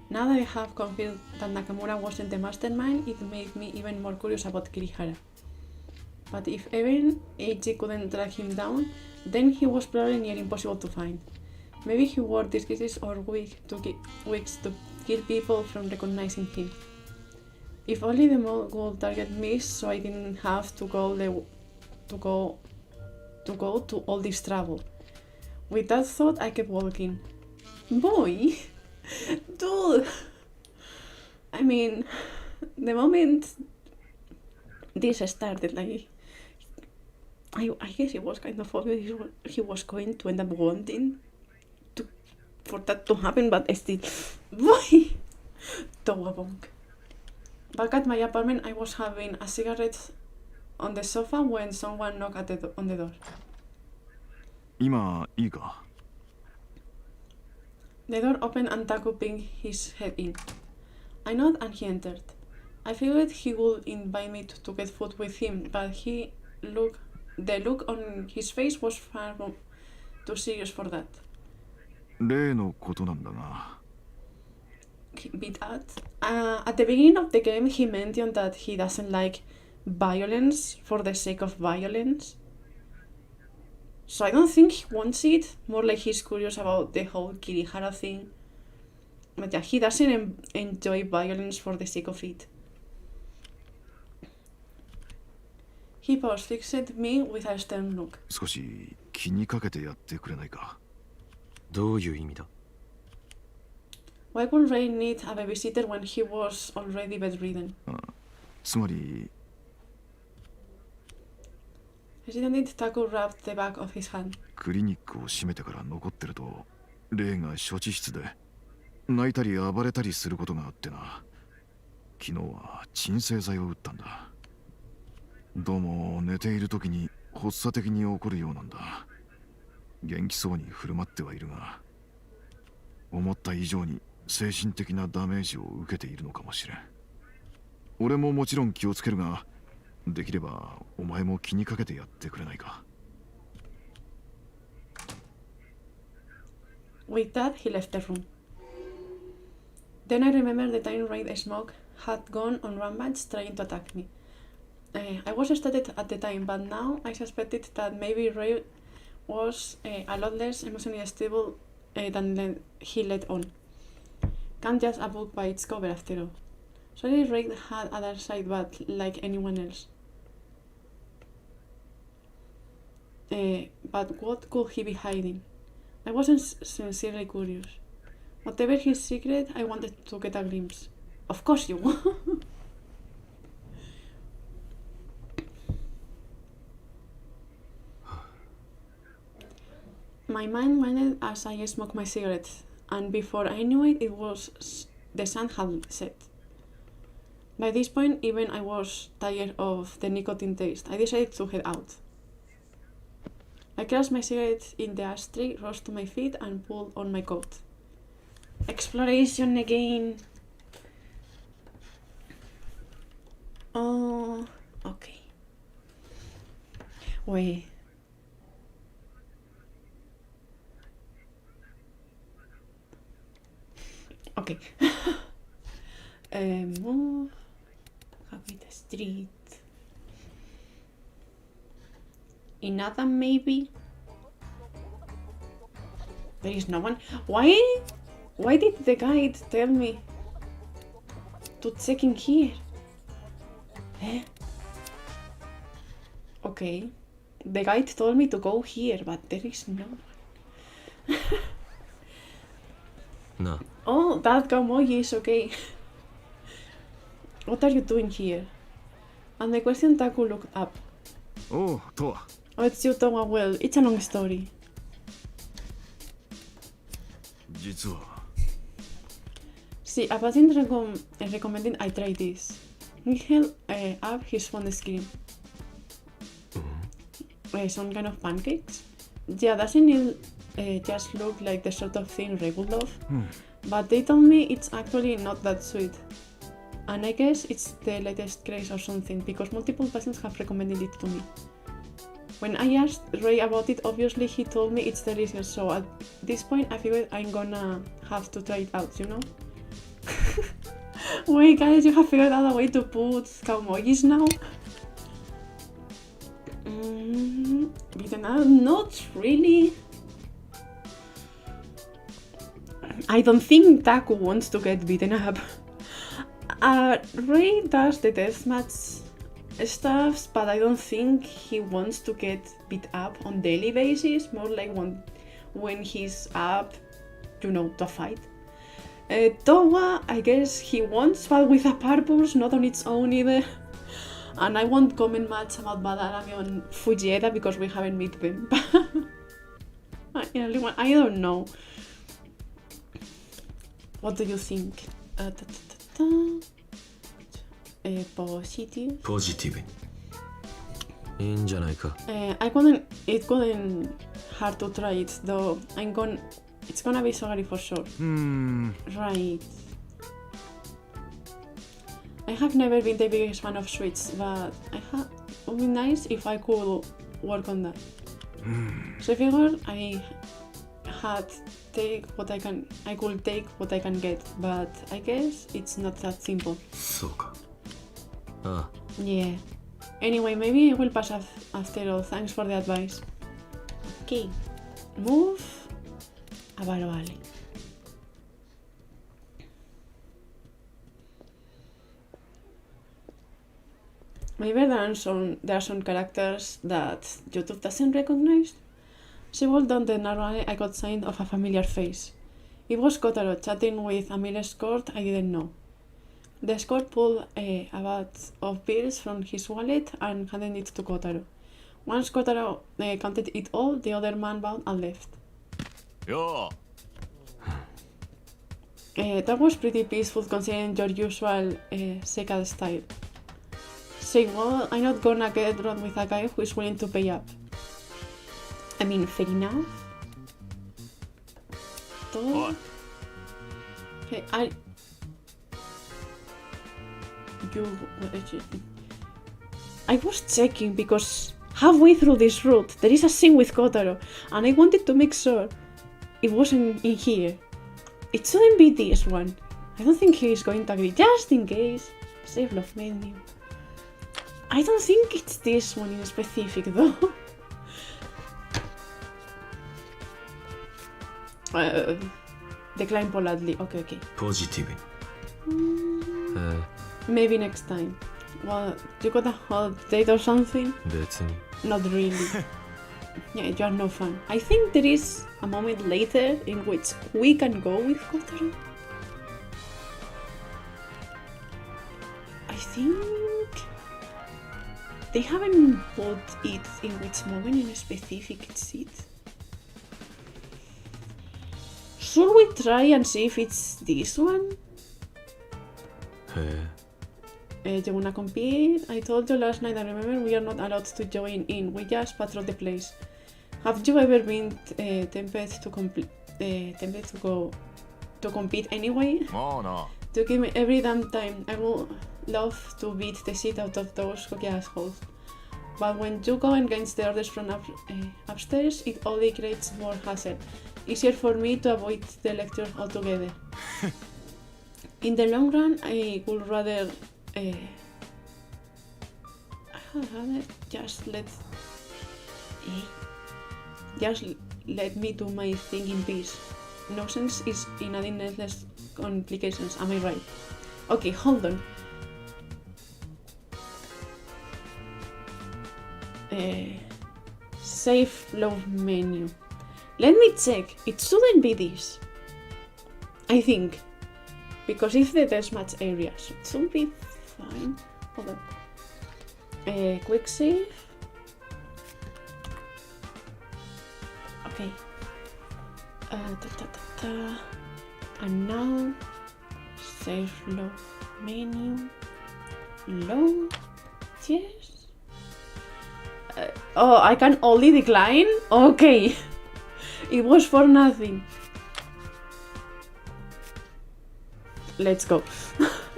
Now that I have confirmed that Nakamura wasn't the mastermind, it made me even more curious about Kirihara. But if even Eiji couldn't track him down, then he was probably near impossible to find. Maybe he wore disguises or wigs to kill people from recognizing him. If only the mall would target me so I didn't have to go to all this trouble. With that thought, I kept walking. Boy! Dude! I mean, the moment this started, like, I guess it was kind of obvious he was going to end up wanting for that to happen, but still, boy! Towabong. Back at my apartment, I was having a cigarette on the sofa when someone knocked on the door. 今いいか？ The door opened and Taku pinked his head in. I nodded and he entered. I figured he would invite me to get food with him, but the look on his face was far too serious for that. 例のことなんだが。Bit at the beginning of the game, he mentioned that he doesn't like violence for the sake of violence. So I don't think he wants it, more like he's curious about the whole Kirihara thing. But yeah, he doesn't enjoy violence for the sake of it. He paused, fixed me with a stern look. 少し気にかけてやってくれないか？どういう意味だ？ Why would Ray need a babysitter when he was already bedridden? つまり Hesitantly, Taku rubbed the back of his hand. クリニックを閉めてから残ってるとレイが処置室で泣いたり暴れたりすることがあってな。昨日は鎮静剤を打ったんだ。どうも寝ている時に発作的に起こるようなんだ。元気そうに振る舞ってはいるが、思った以上に精神的なダメージを受けているのかもしれん。俺ももちろん気をつけるが、できればお前も気にかけてやってくれないか。With that, he left the room. Then I remembered the time Ray Smoke had gone on rampage trying to attack me. I was studied at the time, but now I suspected that maybe Ray was a lot less emotionally stable than he let on. Can't judge a book by its cover after all. Sorry, Ray had other side, but like anyone else. But what could he be hiding? I wasn't sincerely curious. Whatever his secret, I wanted to get a glimpse. Of course you want. My mind wandered as I smoked my cigarette, and before I knew it, the sun had set. By this point, even I was tired of the nicotine taste. I decided to head out. I crashed my cigarette in the ashtray, rose to my feet, and pulled on my coat. Exploration again. Oh, okay. Wait. Okay. Move. Habit the street. Inada, maybe? There is no one. Why did the guide tell me to check in here? Eh? Okay. The guide told me to go here, but there is no one. No. Oh, that Gamoji is okay. What are you doing here? And the question Taku looked up. Oh, Toa. Oh, it's you, Toa. Well, it's a long story. 実は See, a patient recommended I try this. He held up his phone screen. Some kind of pancakes? Yeah, doesn't it just look like the sort of thing Ray would love? But they told me it's actually not that sweet. And I guess it's the latest craze or something, because multiple patients have recommended it to me. When I asked Ray about it, obviously he told me it's delicious, so at this point I figured I'm gonna have to try it out, you know? Wait guys, you have figured out a way to put cowboys now? Beaten up? Not really. I don't think Taku wants to get beaten up. Ray does the deathmatch stuff, but I don't think he wants to get beat up on daily basis, more like when he's up, you know, to fight. Towa, I guess he wants, but with a purpose, not on its own either. And I won't comment much about Badarami and Fujieda because we haven't met them. I don't know. What do you think? Positive? ポジティブにいいんじゃないか。It couldn't hard to try it, though it's gonna be sorry for sure. Right. I have never been the biggest fan of sweets, but it would be nice if I could work on that. So I figured I could take what I can get, but I guess it's not that simple. そうか。ああ。 Yeah. Anyway, maybe I will pass after all. Thanks for the advice. Okay. Move. Avaro Alley. Maybe there are some characters that YouTube doesn't recognize. See, well down the narrow alley, I got sight of a familiar face. It was Kotaro chatting with a male escort I didn't know. The escort pulled a vat of bills from his wallet and handed it to Kotaro. Once Kotaro counted it all, the other man bowed and left. よ That was pretty peaceful considering your usual Seka style. Say, well, I'm not gonna get drawn with a guy who is willing to pay up. I mean, fair enough. Todo. Okay, I was checking because halfway through this route there is a scene with Kotaro and I wanted to make sure it wasn't in here. It shouldn't be this one. I don't think he is going to agree, just in case. Save love menu. I don't think it's this one in specific though. Decline politely. Okay. Positive. Maybe next time. Well, you got a hot date or something? 別に Not really. Yeah, you are no fun. I think there is a moment later in which we can go with Kotaro. I think they haven't put it in which moment in specific it's it. Should we try and see if it's this one? You wanna compete? I told you last night, I remember we are not allowed to join in, we just patrol the place. Have you ever been tempted to go to compete anyway? Oh no. To give me every damn time. I would love to beat the shit out of those cookie assholes. But when you go against the orders from upstairs, it only creates more hassle. Easier for me to avoid the lecture altogether. In the long run, I would rather just let me do my thing in peace. No sense is in adding needless complications, am I right? Okay, hold on. Save love menu. Let me check. It shouldn't be this. I think. Because it's the deathmatch area, so it should be fine. Hold on. Quick save. Okay. And now save love menu. Load. Yes. Oh, I can only decline? Okay. It was for nothing. Let's go.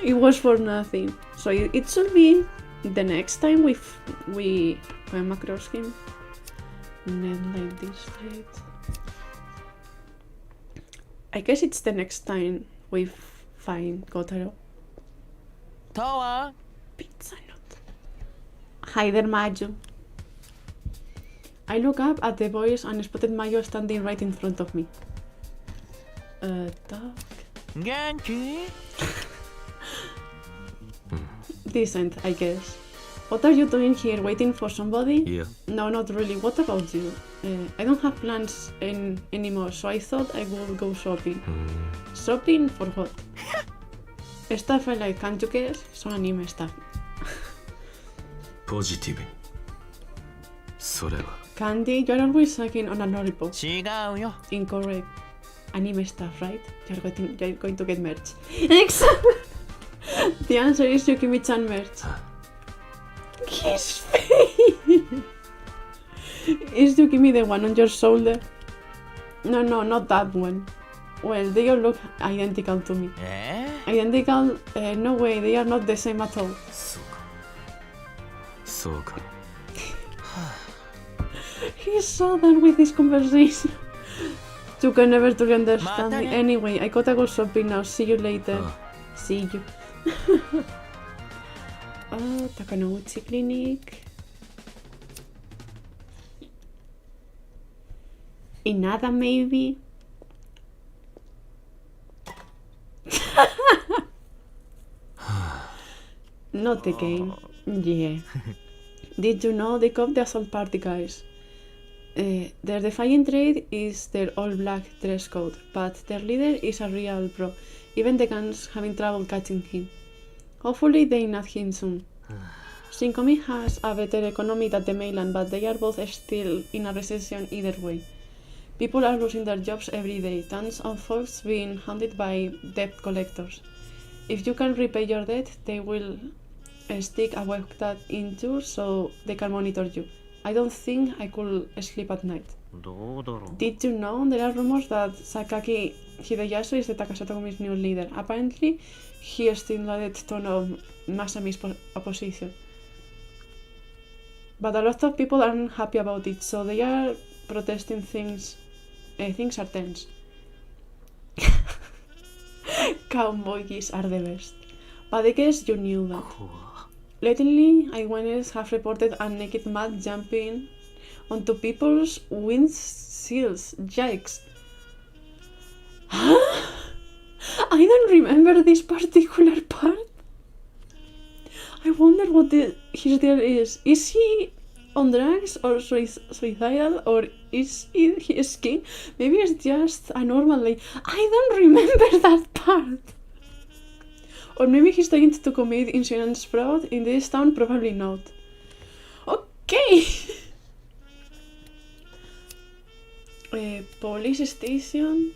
It was for nothing. So it should be the next time we come across him. Net like this straight. I guess it's the next time we find Kotaro. Toa! Pizza nut. Hi there, Maju. I look up at the boys and spotted Mayo standing right in front of me. Dog. Genki? Decent, I guess. What are you doing here, waiting for somebody? Yeah. No, not really. What about you? I don't have plans anymore, so I thought I would go shopping. Shopping for what? Stuff I like, can't you guess? Some anime stuff. Positive. それは Candy, you're always sucking on an oripo. 違うよ。 Incorrect. Anime stuff, right? You're going to get merch. Excellent! The answer is Yukimi-chan merch. His face! Is Yukimi the one on your shoulder? No, not that one. Well, they all look identical to me. Identical? No way, they are not the same at all. そうか He's so done with this conversation. You can never truly understand me. Anyway, I gotta go shopping now. See you later. See you. Takanouchi Clinic. Inada, maybe? Not again. Yeah. Did you know they caught the assault party guys? Their defiant trait is their all-black dress code, but their leader is a real pro. Even the guns having trouble catching him. Hopefully they nab him soon. Shinkomi has a better economy than the mainland, but they are both still in a recession either way. People are losing their jobs every day. Tons of folks being haunted by debt collectors. If you can repay your debt, they will stick a webcam into so they can monitor you. I don't think I could sleep at night. Did you know there are rumors that Sakaki Hideyasu is the Takasatogumi's new leader? Apparently, he stimulated a ton of Masami's opposition. But a lot of people aren't happy about it, so they are protesting things. Things are tense. Cowboy geese are the best. But I guess you knew that. Lately, eyewitnesses have reported a naked man jumping onto people's windshields. Yikes. I don't remember this particular part. I wonder what his deal is. Is he on drugs or suicidal, or is he skiing? Maybe it's just a normal day. I don't remember that part. Or maybe he's trying to commit insurance fraud in this town. Probably not. Okay. Police station.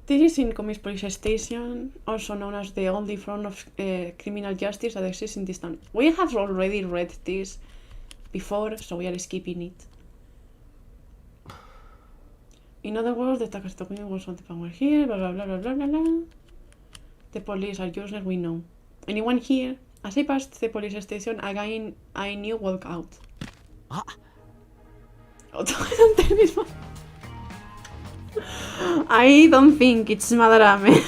This is Incomis Police Station, also known as the only front of criminal justice that exists in this town. We have already read this before, so we are skipping it. In other words, the Takasatomi was on the power here, blah blah blah blah blah blah blah. The police are useless, we know. Anyone here? As I passed the police station, a guy I knew walked out. Ah. Oh, don't tell me. I don't think it's Madarame.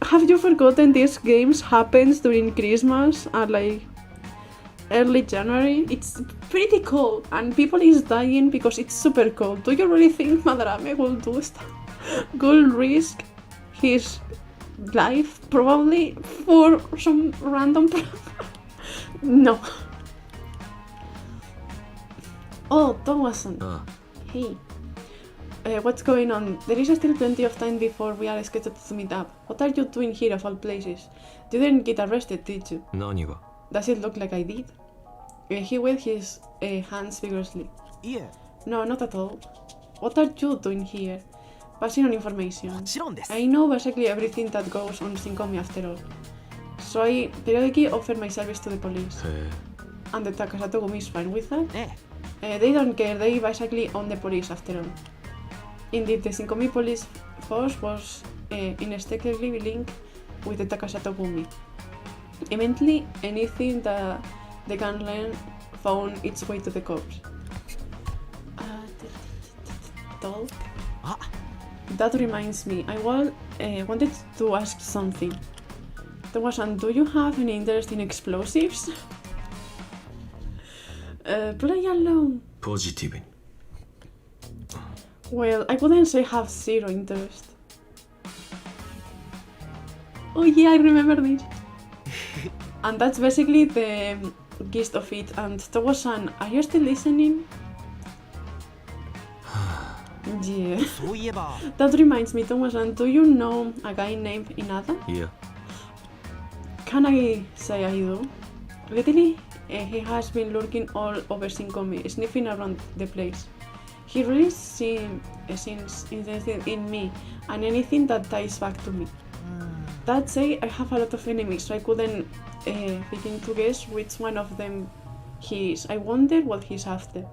Have you forgotten these games happens during Christmas and like early January? It's pretty cold and people is dying because it's super cold. Do you really think Madarame will do stuff? Will risk his life probably for some random No. Oh, Thomason. Hey. What's going on? There is still plenty of time before we are scheduled to meet up. What are you doing here of all places? You didn't get arrested, did you? Does it look like I did? He waved his hands vigorously. Yeah. No, not at all. What are you doing here? Passing on information. I know basically everything that goes on Shinkomi after all. So I periodically offer my service to the police. And the Takasatogumi is fine with that? They don't care, they basically own the police after all. Indeed, the Shinkomi police force was inextricably linked with the Takasatogumi. Eventually, anything that they can learn found its way to the cops. That reminds me, I wanted to ask something. Thomasan, do you have any interest in explosives? Play along. Positive. Well, I wouldn't say have zero interest. Oh yeah, I remember this. And that's basically the gist of it. And Togo-san, are you still listening? Yeah. That reminds me, Togo-san, do you know a guy named Inada? Yeah. Can I say I do? Lately, he has been lurking all over Shinkomi, sniffing around the place. He really seems interested in me and anything that ties back to me. That said, I have a lot of enemies, so I couldn't begin to guess which one of them he is. I wonder what he's after.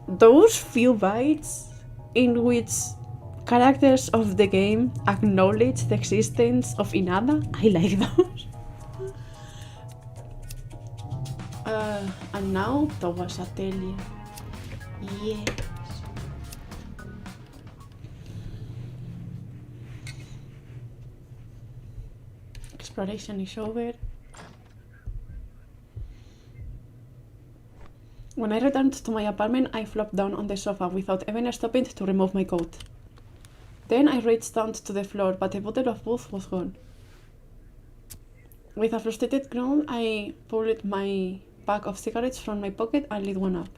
Those few bites in which characters of the game acknowledge the existence of Inada, I like those. And now towards Atelier. Yes. Exploration is over. When I returned to my apartment, I flopped down on the sofa without even stopping to remove my coat. Then I reached down to the floor, but the bottle of booze was gone. With a frustrated groan, I pulled my pack of cigarettes from my pocket and lit one up.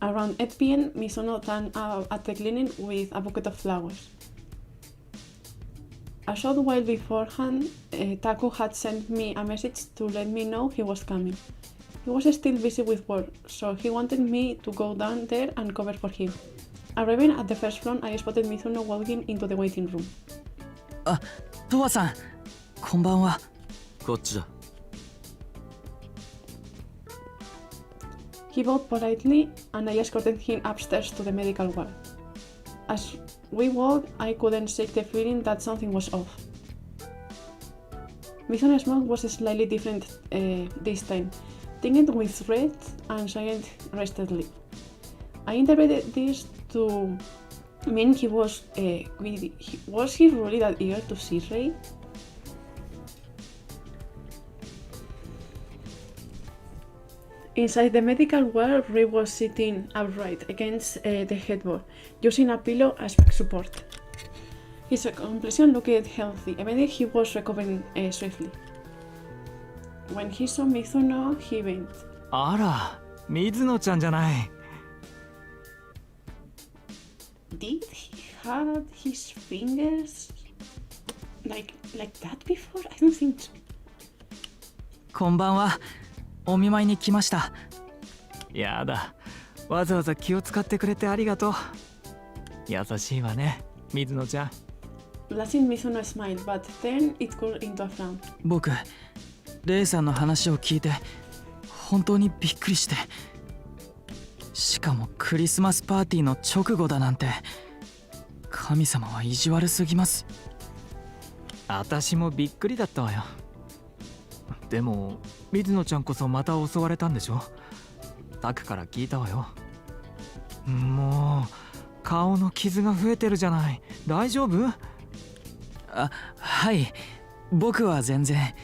Around 8 p.m., Mizuno turned up at the clinic with a bouquet of flowers. A short while beforehand, Taku had sent me a message to let me know he was coming. He was still busy with work, so he wanted me to go down there and cover for him. Arriving at the first floor, I spotted Mizuno walking into the waiting room. あ、トワさん、こんばんは。こっちだ。He bowed politely, and I escorted him upstairs to the medical ward. As we walked, I couldn't shake the feeling that something was off. Mizuno's mouth was slightly different this time, tinged with red and shine restedly. I interpreted this to mean he was greedy. Was he really that eager to see Rei? Inside the medical ward, Rei was sitting upright against the headboard, using a pillow as support. His complexion looked healthy, evidently he was recovering swiftly. When he saw Mizuno, he went. あら、水野ちゃんじゃない。Did he have his fingers like that before? I don't think so. こんばんは。お見舞いに来ました。やだ、わざわざ気を使ってくれてありがとう。優しいわね、水野ちゃん。Blushing, Mizuno smiled, but then it cooled into a frown. 僕、レイさんの話を聞いて本当にびっくりして、しかもクリスマスパーティーの直後だなんて、神様は意地悪すぎます。私もびっくりだったわよ。でも水野ちゃんこそまた襲われたんでしょ。タクから聞いたわよ。もう顔の傷が増えてるじゃない。大丈夫？あ、はい、僕は全然。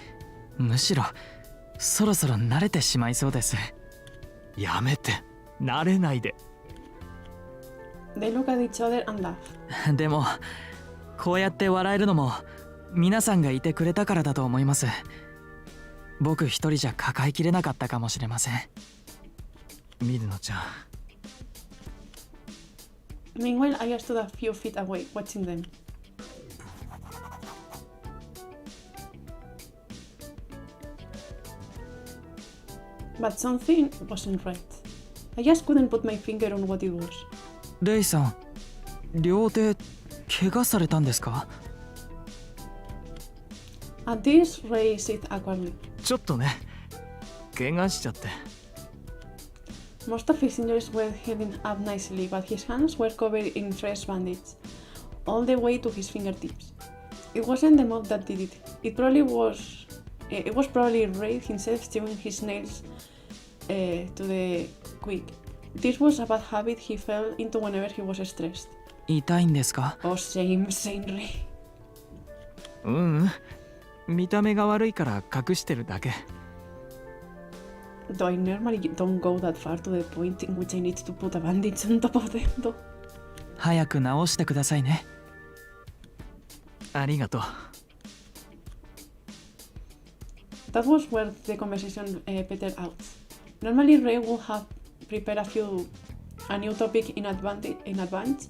むしろそろそろ慣れてしまいそうです。やめて、慣れないで。They look at each other and laugh. でもこうやって笑えるのも皆さんがいてくれたからだと思います。僕一人じゃ抱えきれなかったかもしれません。水野ちゃん。Meanwhile, I stood a few feet away, watching them. But something wasn't right. I just couldn't put my finger on what it was. レイさん、両手怪我されたんですか？ At this, Ray said awkwardly. ちょっとね、怪我しちゃって。Most of his injuries were healing up nicely, but his hands were covered in fresh bandages, all the way to his fingertips. It wasn't the mouth that did it. It was probably Ray himself chewing his nails to the quick. This was a bad habit he fell into whenever he was stressed. 痛いんですか？ Oh, same, Ray. うん、見た目が悪いから隠してるだけ。Though I normally don't go that far to the point in which I need to put a bandage on top of them, though. 早く治してくださいね。ありがとう。That was where the conversation petered out. Normally, Ray would have prepared a new topic in advance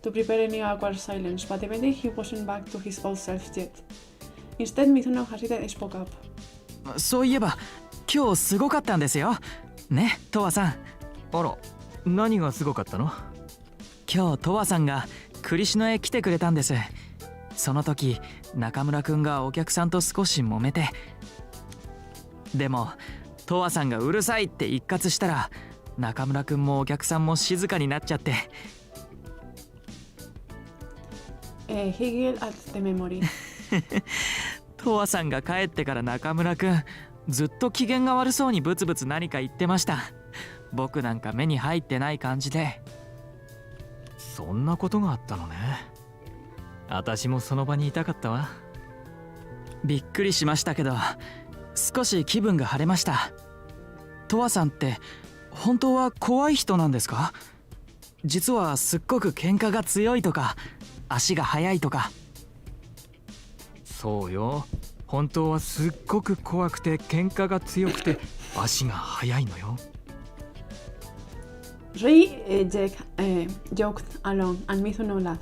to prepare any awkward silence, but evidently he wasn't back to his old self yet. Instead, Mizuno hesitated and spoke up. そういえば、今日すごかったんですよ。ね、トワさん。あら、何がすごかったの？今日トワさんが栗島へ来てくれたんです。その時、中村くんがお客さんと少し揉めて。でも、トワさんがうるさいって一喝したら、中村くんもお客さんも静かになっちゃって。He giggled at the memory. トワさんが帰ってから中村くん、ずっと機嫌が悪そうにブツブツ何か言ってました。僕なんか目に入ってない感じで。そんなことがあったのね。私もその場にいたかったわ。びっくりしましたけど、少し気分が晴れました。トワさんって本当は怖い人なんですか？実はすっごく喧嘩が強いとか、足が速いとか。そうよ。本当はすっごく怖くて喧嘩が強くて足が速いのよ。Ray joked along, and Mizuno laughed.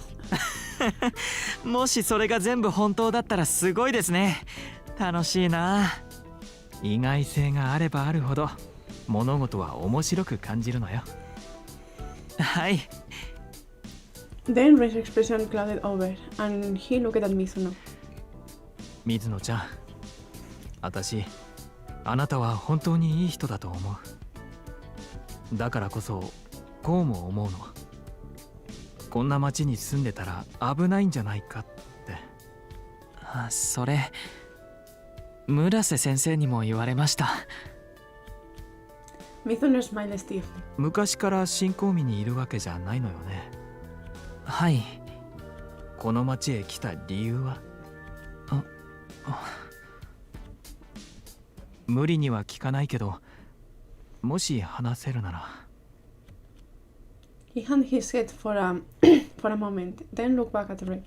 もしそれが全部本当だったらすごいですね。楽しいな。意外性があればあるほど物事は面白く感じるのよ。はい。Then Ray's expression clouded over, and he looked at Mizuno. 水野ちゃん、私、あなたは本当にいい人だと思う。だからこそこうも思うの。こんな町に住んでたら危ないんじゃないかって。それ村瀬先生にも言われました。Mizuno smiled stiffly. 昔から新興民にいるわけじゃないのよね。はい。この町へ来た理由は？無理には聞かないけど、もし話せるなら。He hung his head for a moment, then looked back at Ray.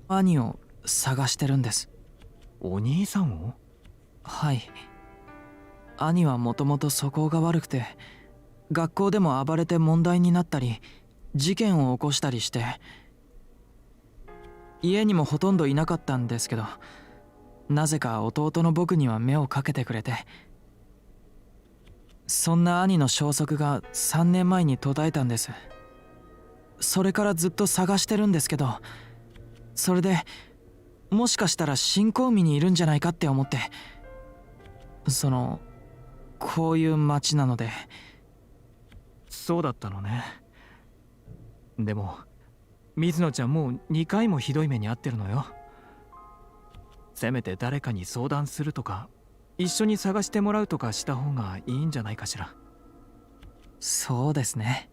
兄を探してるんです。お兄さんを？はい。兄はもともと素行が悪くて、学校でも暴れて問題になったり、事件を起こしたりして、家にもほとんどいなかったんですけど、なぜか弟の僕には目をかけてくれて、そんな兄の消息が3年前に途絶えたんです。それからずっと探してるんですけど、それでもしかしたら新興民にいるんじゃないかって思って、こういう町なので。そうだったのね。でも水野ちゃんもう2回もひどい目に遭ってるのよ。せめて誰かに相談するとか、一緒に探してもらうとかした方がいいんじゃないかしら。そうですね。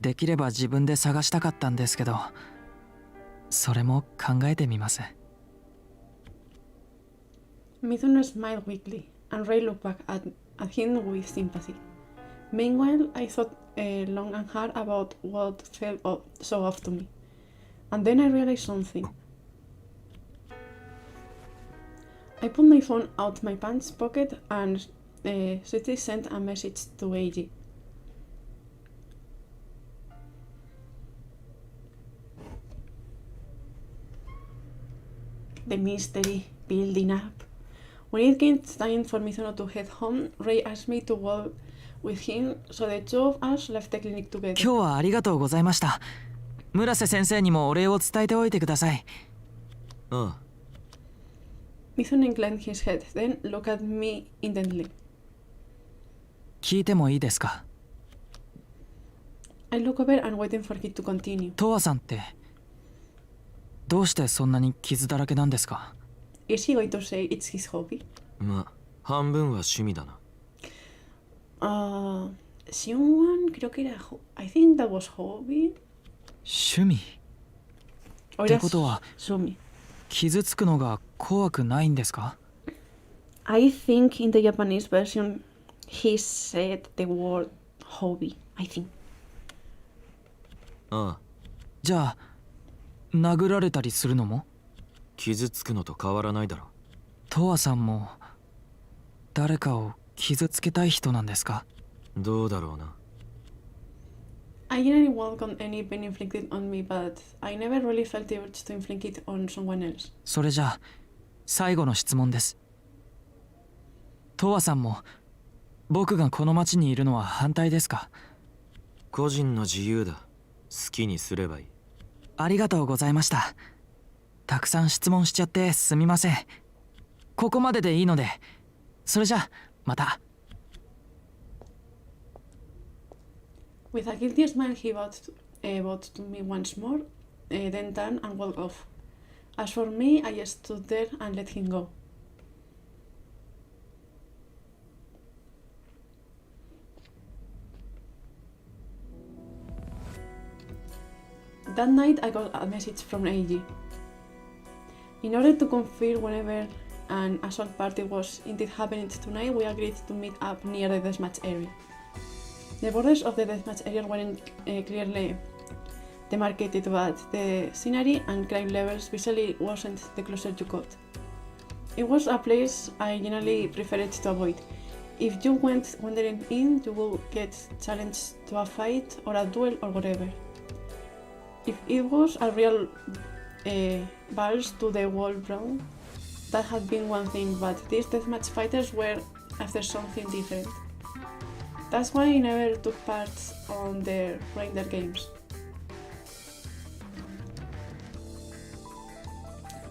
できれば自分で探したかったんですけど、それも考えてみます。Mizuno smiled weakly, and Ray looked back at him with sympathy. Meanwhile, I thought long and hard about what felt so off to me. And then I realized something. I pulled my phone out my pants pocket and swiftly sent a message to AG. The mystery building up. When it came time for Mizuno to head home, Ray asked me to walk with him, so the two of us left the clinic together. 今日はありがとうございました。村瀬先生にもお礼を伝えておいてください。ああ。Mizuno inclined his head, then looked at me intently. 聞いてもいいですか？ I looked over and waited for him to continue. トワさんってどうしてそんなに傷だらけなんですか？ Is he going to say it's his hobby? まあ、半分は趣味だな。Someone creo que era I think that was hobby. 趣味ってことは傷つくのが怖くないんですか？ I think in the Japanese version he said the word hobby, I think. ああ。じゃあ殴られたりするのも？傷つくのと変わらないだろ。トワさんも誰かを傷つけたい人なんですか？どうだろうな。I didn't welcome any pain inflicted on me, but I never really felt the urge to inflict it on someone else. それじゃあ最後の質問です。トワさんも僕がこの町にいるのは反対ですか？個人の自由だ。好きにすればいい。ありがとうございました。たくさん質問しちゃってすみません。ここまででいいので、それじゃあまた。With a guilty smile, he bowed to me once more, then turned and walked off. As for me, I just stood there and let him go. That night, I got a message from AG. In order to confirm whenever an assault party was indeed happening tonight, we agreed to meet up near the deathmatch area. The borders of the deathmatch area weren't clearly demarcated, but the scenery and crime levels visually wasn't the closer you got. It was a place I generally preferred to avoid, If you went wandering in, you will get challenged to a fight or a duel or whatever. If it was a real balls to the wall brawl, that had been one thing, but these deathmatch fighters were after something different. That's why I never took part on the render games.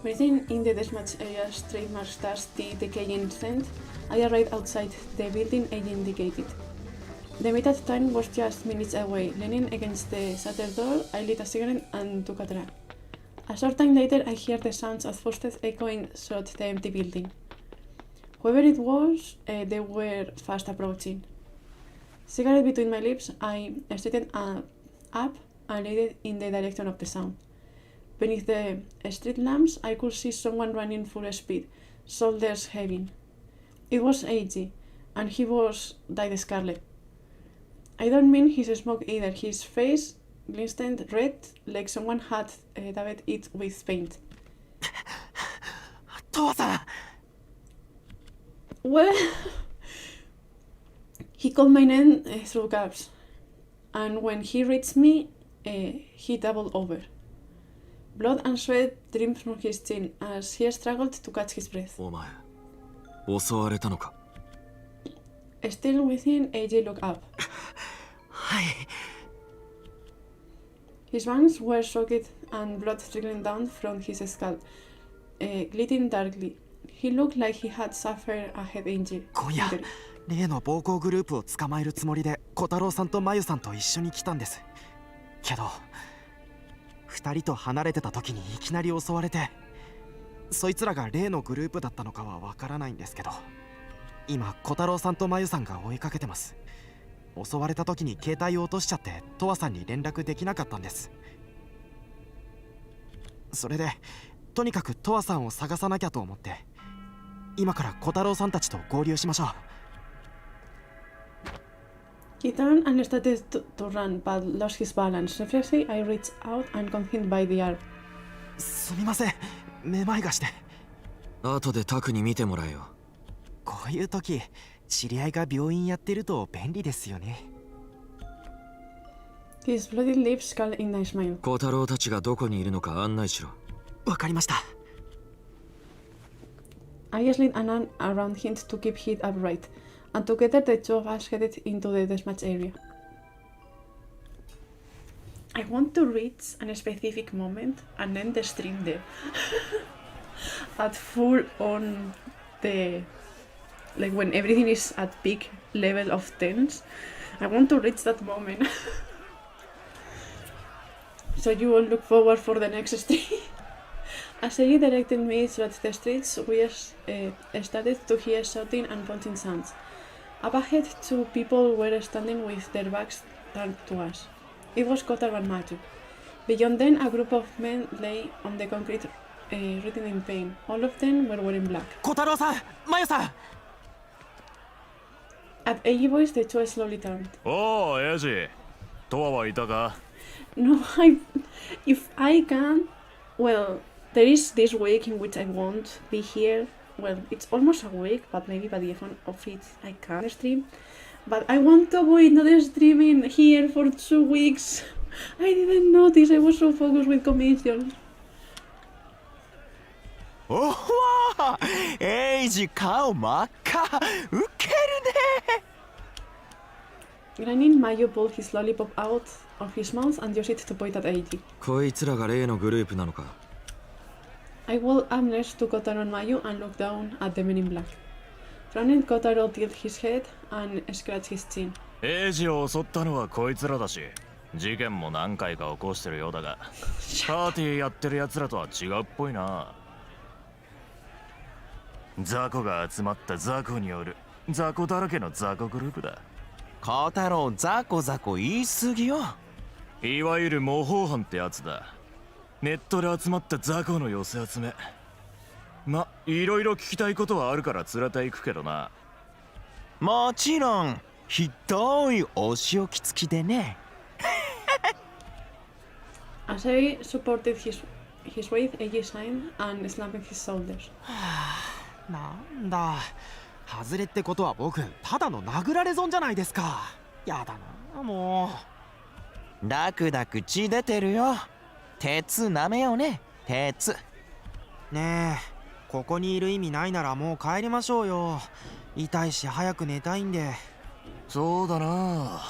Waiting in the deathmatch area's trademark stars the decaying scent, I arrived outside the building age indicated. The meetup time was just minutes away. Leaning against the shattered door, I lit a cigarette and took a drag. A short time later, I heard the sounds of footsteps echoing throughout the empty building. Whoever it was, they were fast approaching. Cigarette between my lips, I straightened up and lit it in the direction of the sound. Beneath the street lamps, I could see someone running full speed, shoulders heaving. It was AG, and he was dyed scarlet. I don't mean his smoke either. His face glistened red, like someone had dabbed it with paint. Towa-san! Well, he called my name through gaps, and when he reached me, he doubled over. Blood and sweat dripped from his chin as he struggled to catch his breath. お前、襲われたのか? Still within, AJ looked up. はい。 His bangs were soaked and blood trickling down from his skull, glittering darkly. He looked like he had suffered a head injury. 今夜、例の暴行グループを捕まえるつもりで小太郎さんとまゆさんと一緒に来たんです。けど、2人と離れてた時にいきなり襲われて、そいつらが例のグループだったのかはわからないんですけど、今小太郎さんとまゆさんが追いかけてます。襲われた時に携帯を落としちゃってトワさんに連絡できなかったんです。それでとにかくトワさんを探さなきゃと思って、今から小太郎さんたちと合流しましょう。He turned and started to run, but lost his balance. Reflexively, I reached out and caught him by the arm. すみません、めまいがして。後でタクに見てもらえよ。こういう時、知り合いが病院やってると便利ですよね。His bloody lips curled in a smile. 小太郎たちがどこにいるのか案内しろ。わかりました。I slid an arm around him to keep him upright, and together the two of us headed into the deathmatch area. I want to reach a specific moment and end the stream there. At full on the... like when everything is at peak level of tense. I want to reach that moment. So you all look forward for the next stream. As he directed me throughout the streets, we started to hear shouting and punching sounds. Up ahead, two people were standing with their backs turned to us. It was Kotaro and Maju. Beyond them, a group of men lay on the concrete, writhing in pain. All of them were wearing black. Kotaro-san! Mayu-san! At Eiji voice, the two slowly turned. Oh, Eiji. Towa wa ita ka? No, if I can, well, there is this week in which I won't be here. Well, it's almost a week, but maybe by the end of it I can stream. But I want to avoid not streaming here for 2 weeks. I didn't notice, I was so focused with commissions. おわー、エイジ顔真っ赤、ウケるね。Grinning, Mayu pulled his lollipop out of his mouth and used it to point at Eiji. こいつらが例のグループなのか? I walked up next to Kotaro and Mayu and looked down at the men in black. Frowning, Kotaro tilted his head and scratched his chin. エイジを襲ったのはこいつらだし、事件も何回か起こしてるようだが、パーティーやってる奴らとは違うっぽいな。雑魚が集まった雑魚による雑魚だらけの雑魚グループだ。小太郎、雑魚雑魚言い過ぎよ。いわゆる模倣犯ってやつだ。ネットで集まった雑魚の寄せ集め。ま、いろいろ聞きたいことはあるから連れて行くけどな。もちろん、ひどいお仕置き付きでね。As I supported his weight, Eiji signed and slapped his shoulders. なんだ、外れってことは僕ただの殴られ損じゃないですか。やだなもう。ダクダク血出てるよ。鉄舐めようね、鉄。ねえ、ここにいる意味ないならもう帰りましょうよ。痛いし早く寝たいんで。そうだな。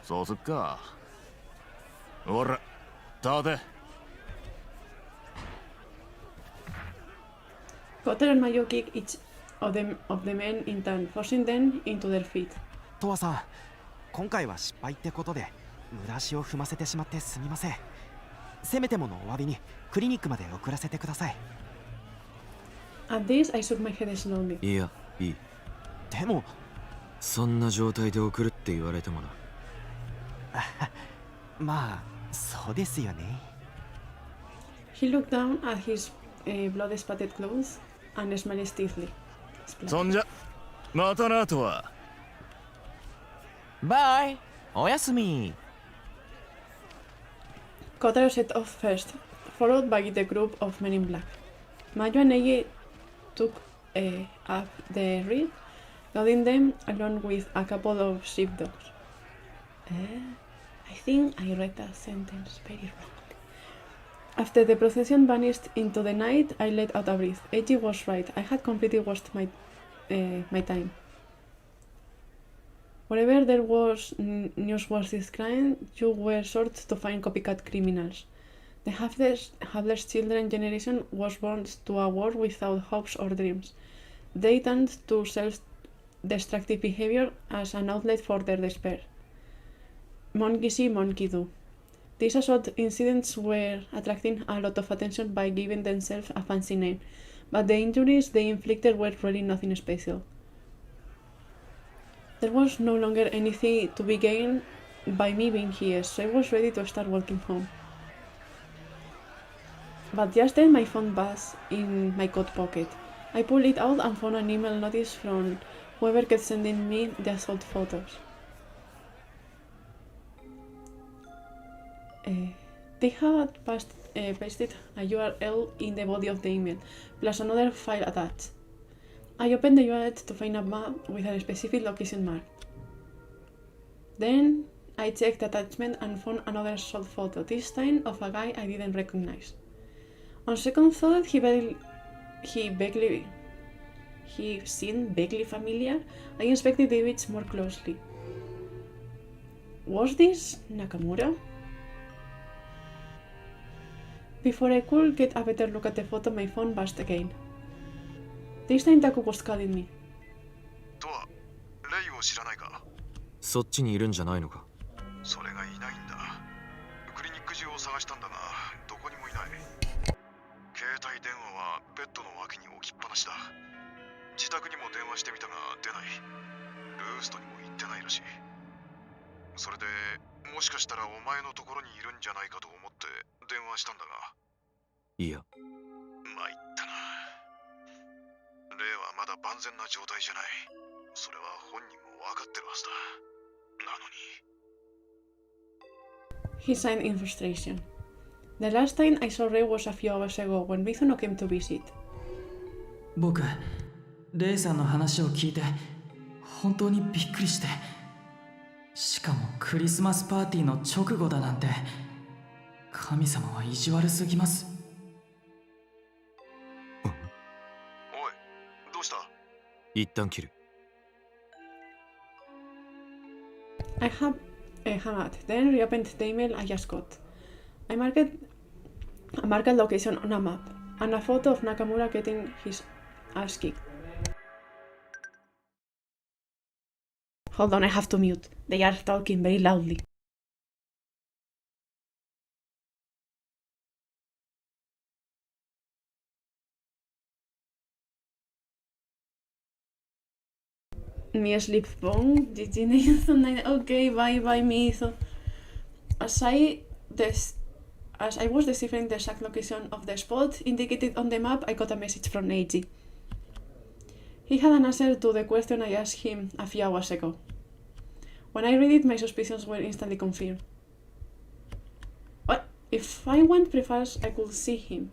そうすっか。ほら、立て。Kotter and Mayo kick each of the men in turn, forcing them into their feet. トワさん、今回は失敗ってことで無駄足を踏ませてしまってすみません。せめてものお詫びにクリニックまで送らせてください。At this, I shook my head slowly. いや、いい。でもそんな状態で送るって言われてもな。まあそうですよね。 He looked down at his blood-spattered clothes and smiled stiffly. そんじゃまたなとは。バイ、おやすみ。Kotaro set off first, followed by the group of men in black. Mayo and Neji took up the rear, guiding them along with a couple of sheepdogs. I think I read that sentence very wrongly. After the procession vanished into the night, I let out a breath. Eiji was right. I had completely wasted my time. Wherever there was newsworthy crime, you were sure to find copycat criminals. The Havler's children generation was born to a world without hopes or dreams. They turned to self-destructive behavior as an outlet for their despair. Monkey see, monkey do. These assault incidents were attracting a lot of attention by giving themselves a fancy name, but the injuries they inflicted were really nothing special. There was no longer anything to be gained by me being here, so I was ready to start walking home. But just then my phone buzzed in my coat pocket. I pulled it out and found an email notice from whoever kept sending me the assault photos. They had pasted a URL in the body of the email, plus another file attached. I opened the URL to find a map with a specific location marked. Then I checked the attachment and found another assault photo, this time of a guy I didn't recognize. On second thought, he seemed vaguely familiar. I inspected the image more closely. Was this Nakamura? Before I could get a better look at the photo, my phone buzzed again. This time Taku was calling me. とは、レイを知らないか。そっちにいるんじゃないのか。それがいないんだ。クリニック中を探したんだが、どこにもいない。携帯電話はベッドの脇に置きっぱなしだ。自宅にも電話してみたが出ない。ルーストにも行ってないらしい。それで、もしかしたらお前のところにいるんじゃないかと思って電話したんだが。いや。参ったな。レイはまだ万全な状態じゃない。それは本人も分かってるはずだ。なのに。He sighed in frustration. The last time I saw Ray was a few hours ago when Mizuno came to visit. 僕、レイさんの話を聞いて本当にびっくりして、しかもクリスマスパーティーの直後だなんて、神様は意地悪すぎます。おい、どうした？一旦切る。I hung up, then reopened the email I just got. I marked a marked location on a map, and a photo of Nakamura getting his ass kicked. Hold on, I have to mute. They are talking very loudly. Mi sleepphone, GG Nathan. Okay, bye Mizo. As I was deciphering the exact location of the spot indicated on the map, I got a message from Eiji. He had an answer to the question I asked him a few hours ago. When I read it, my suspicions were instantly confirmed. What? If I went pretty fast, I could see him.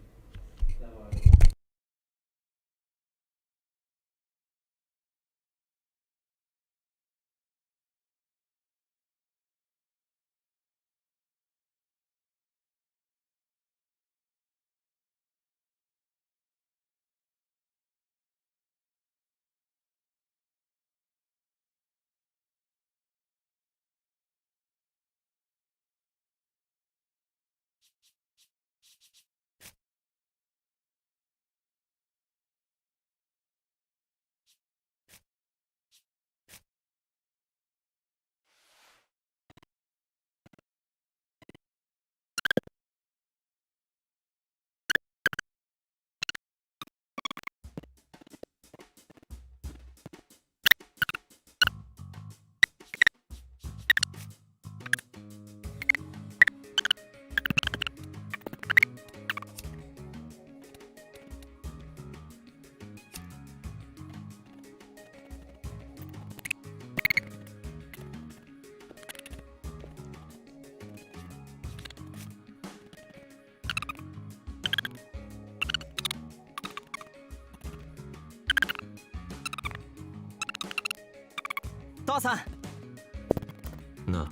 わさん。なあ、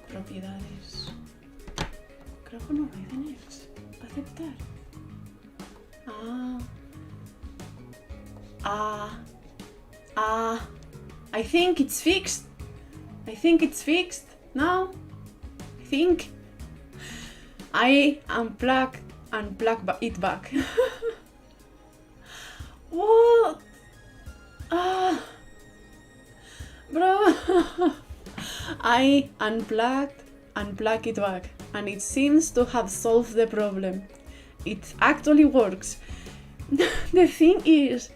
Propiedades. Micrófono, órdenes. Aceptar. Ah. Ah. Ah. I think it's fixed. I think it's fixed now. I think I unplug it back. What? Bro. I unplug it back, and it seems to have solved the problem. It actually works. The thing is,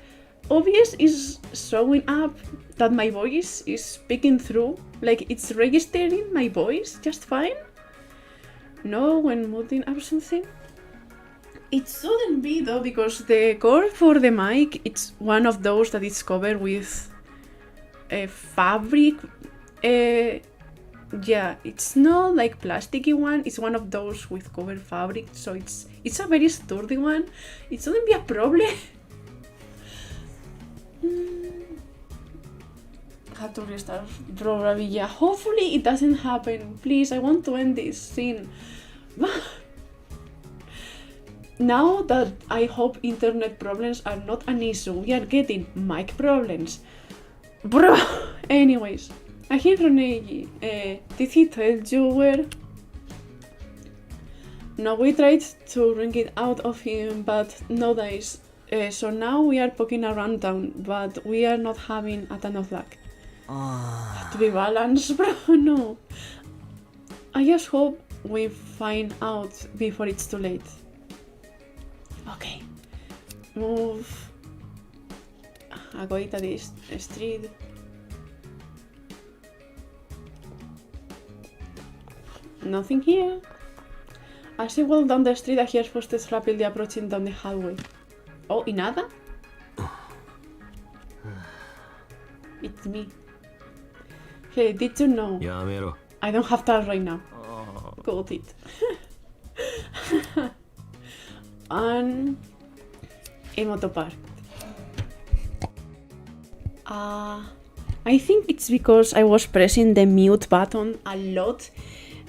OBS is showing up that my voice is speaking through, like it's registering my voice just fine. No, when moving up something. It shouldn't be though, because the cord for the mic, it's one of those that is covered with a fabric. Yeah, it's not like plasticky one, it's one of those with covered fabric, so it's a very sturdy one. It shouldn't be a problem. Have to restart probably, yeah. Hopefully it doesn't happen. Please, I want to end this scene. Now that I hope internet problems are not an issue, we are getting mic problems. Bro, anyways. I hear Ronegi. Did he tell you where? No, we tried to wring it out of him, but no dice. So now we are poking around town, but we are not having a ton of luck. Have to be balanced, bro. No. I just hope we find out before it's too late. Okay. Move. Avoid this street. Nothing here. As I walk down the street, I hear footsteps rapidly approaching down the hallway. Oh, ¿y nada? It's me. Hey, did you know? I don't have time right now. Got it. And a motor park. I think it's because I was pressing the mute button a lot,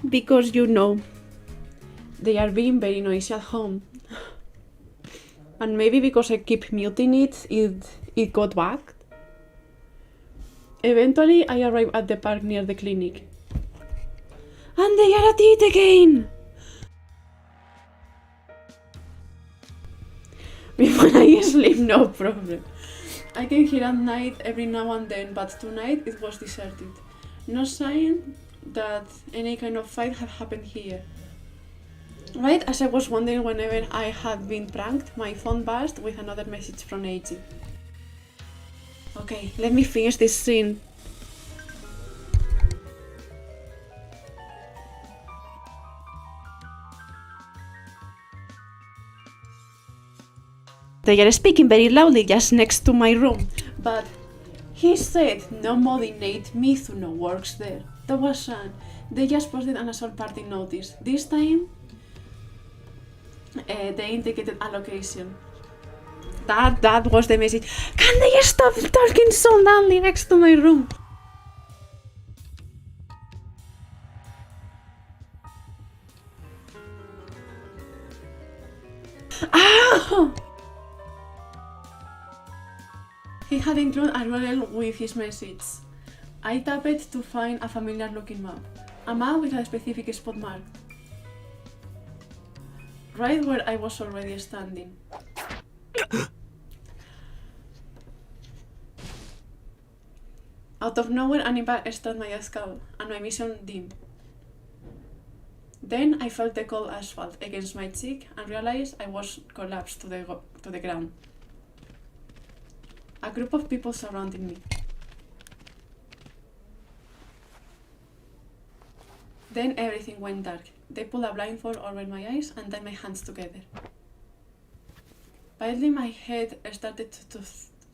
because you know they are being very noisy at home, and maybe because I keep muting it got back. Eventually I arrive at the park near the clinic, and they are at it again. Before I sleep, no problem. I can hear at night every now and then, but tonight it was deserted. No sign that any kind of fight had happened here. Right as I was wondering whenever I had been pranked, my phone buzzed with another message from AG. Okay, let me finish this scene. They are speaking very loudly just next to my room, but he said nobody named Mizuno works there. That was sad. They just posted an assault party notice. This time, they indicated a location. That was the message. Can they stop talking so loudly next to my room? Ow! He had included a URL with his message. I tapped to find a familiar looking map. A map with a specific spot marked. Right where I was already standing. Out of nowhere, an impact struck my skull, and my vision dimmed. Then I felt the cold asphalt against my cheek and realized I was collapsed to the ground. A group of people surrounded me. Then everything went dark. They pulled a blindfold over my eyes and tied my hands together. Badly, my head started to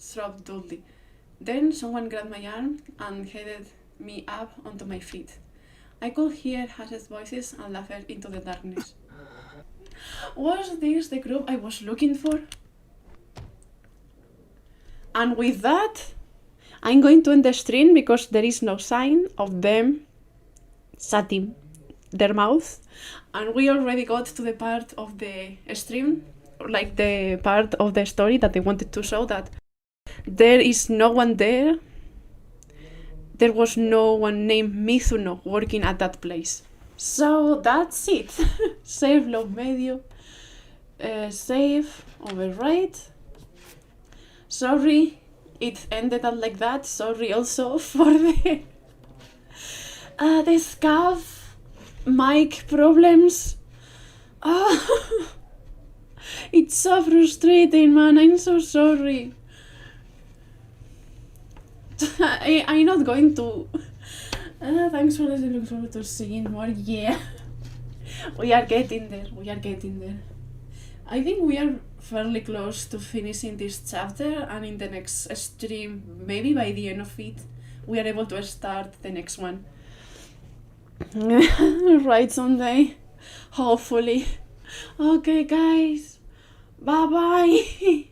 throb dully. Then someone grabbed my arm and headed me up onto my feet. I could hear hushed voices and laughter into the darkness. Was this the group I was looking for? And with that, I'm going to end the stream because there is no sign of them shutting their mouth. And we already got to the part of the stream, like the part of the story that I wanted to show, that there is no one there there was no one named Mizuno working at that place. So that's it. Save love medio. Save, overwrite. Sorry, it ended up like that. Sorry also for the scuff, mic problems. Oh, it's so frustrating, man. I'm so sorry. I'm not going to. Thanks for listening. Look forward to seeing more. Yeah, we are getting there. We are getting there. I think we are fairly close to finishing this chapter, and in the next stream, maybe by the end of it, we are able to start the next one. Right, someday, hopefully. Okay, guys, bye bye.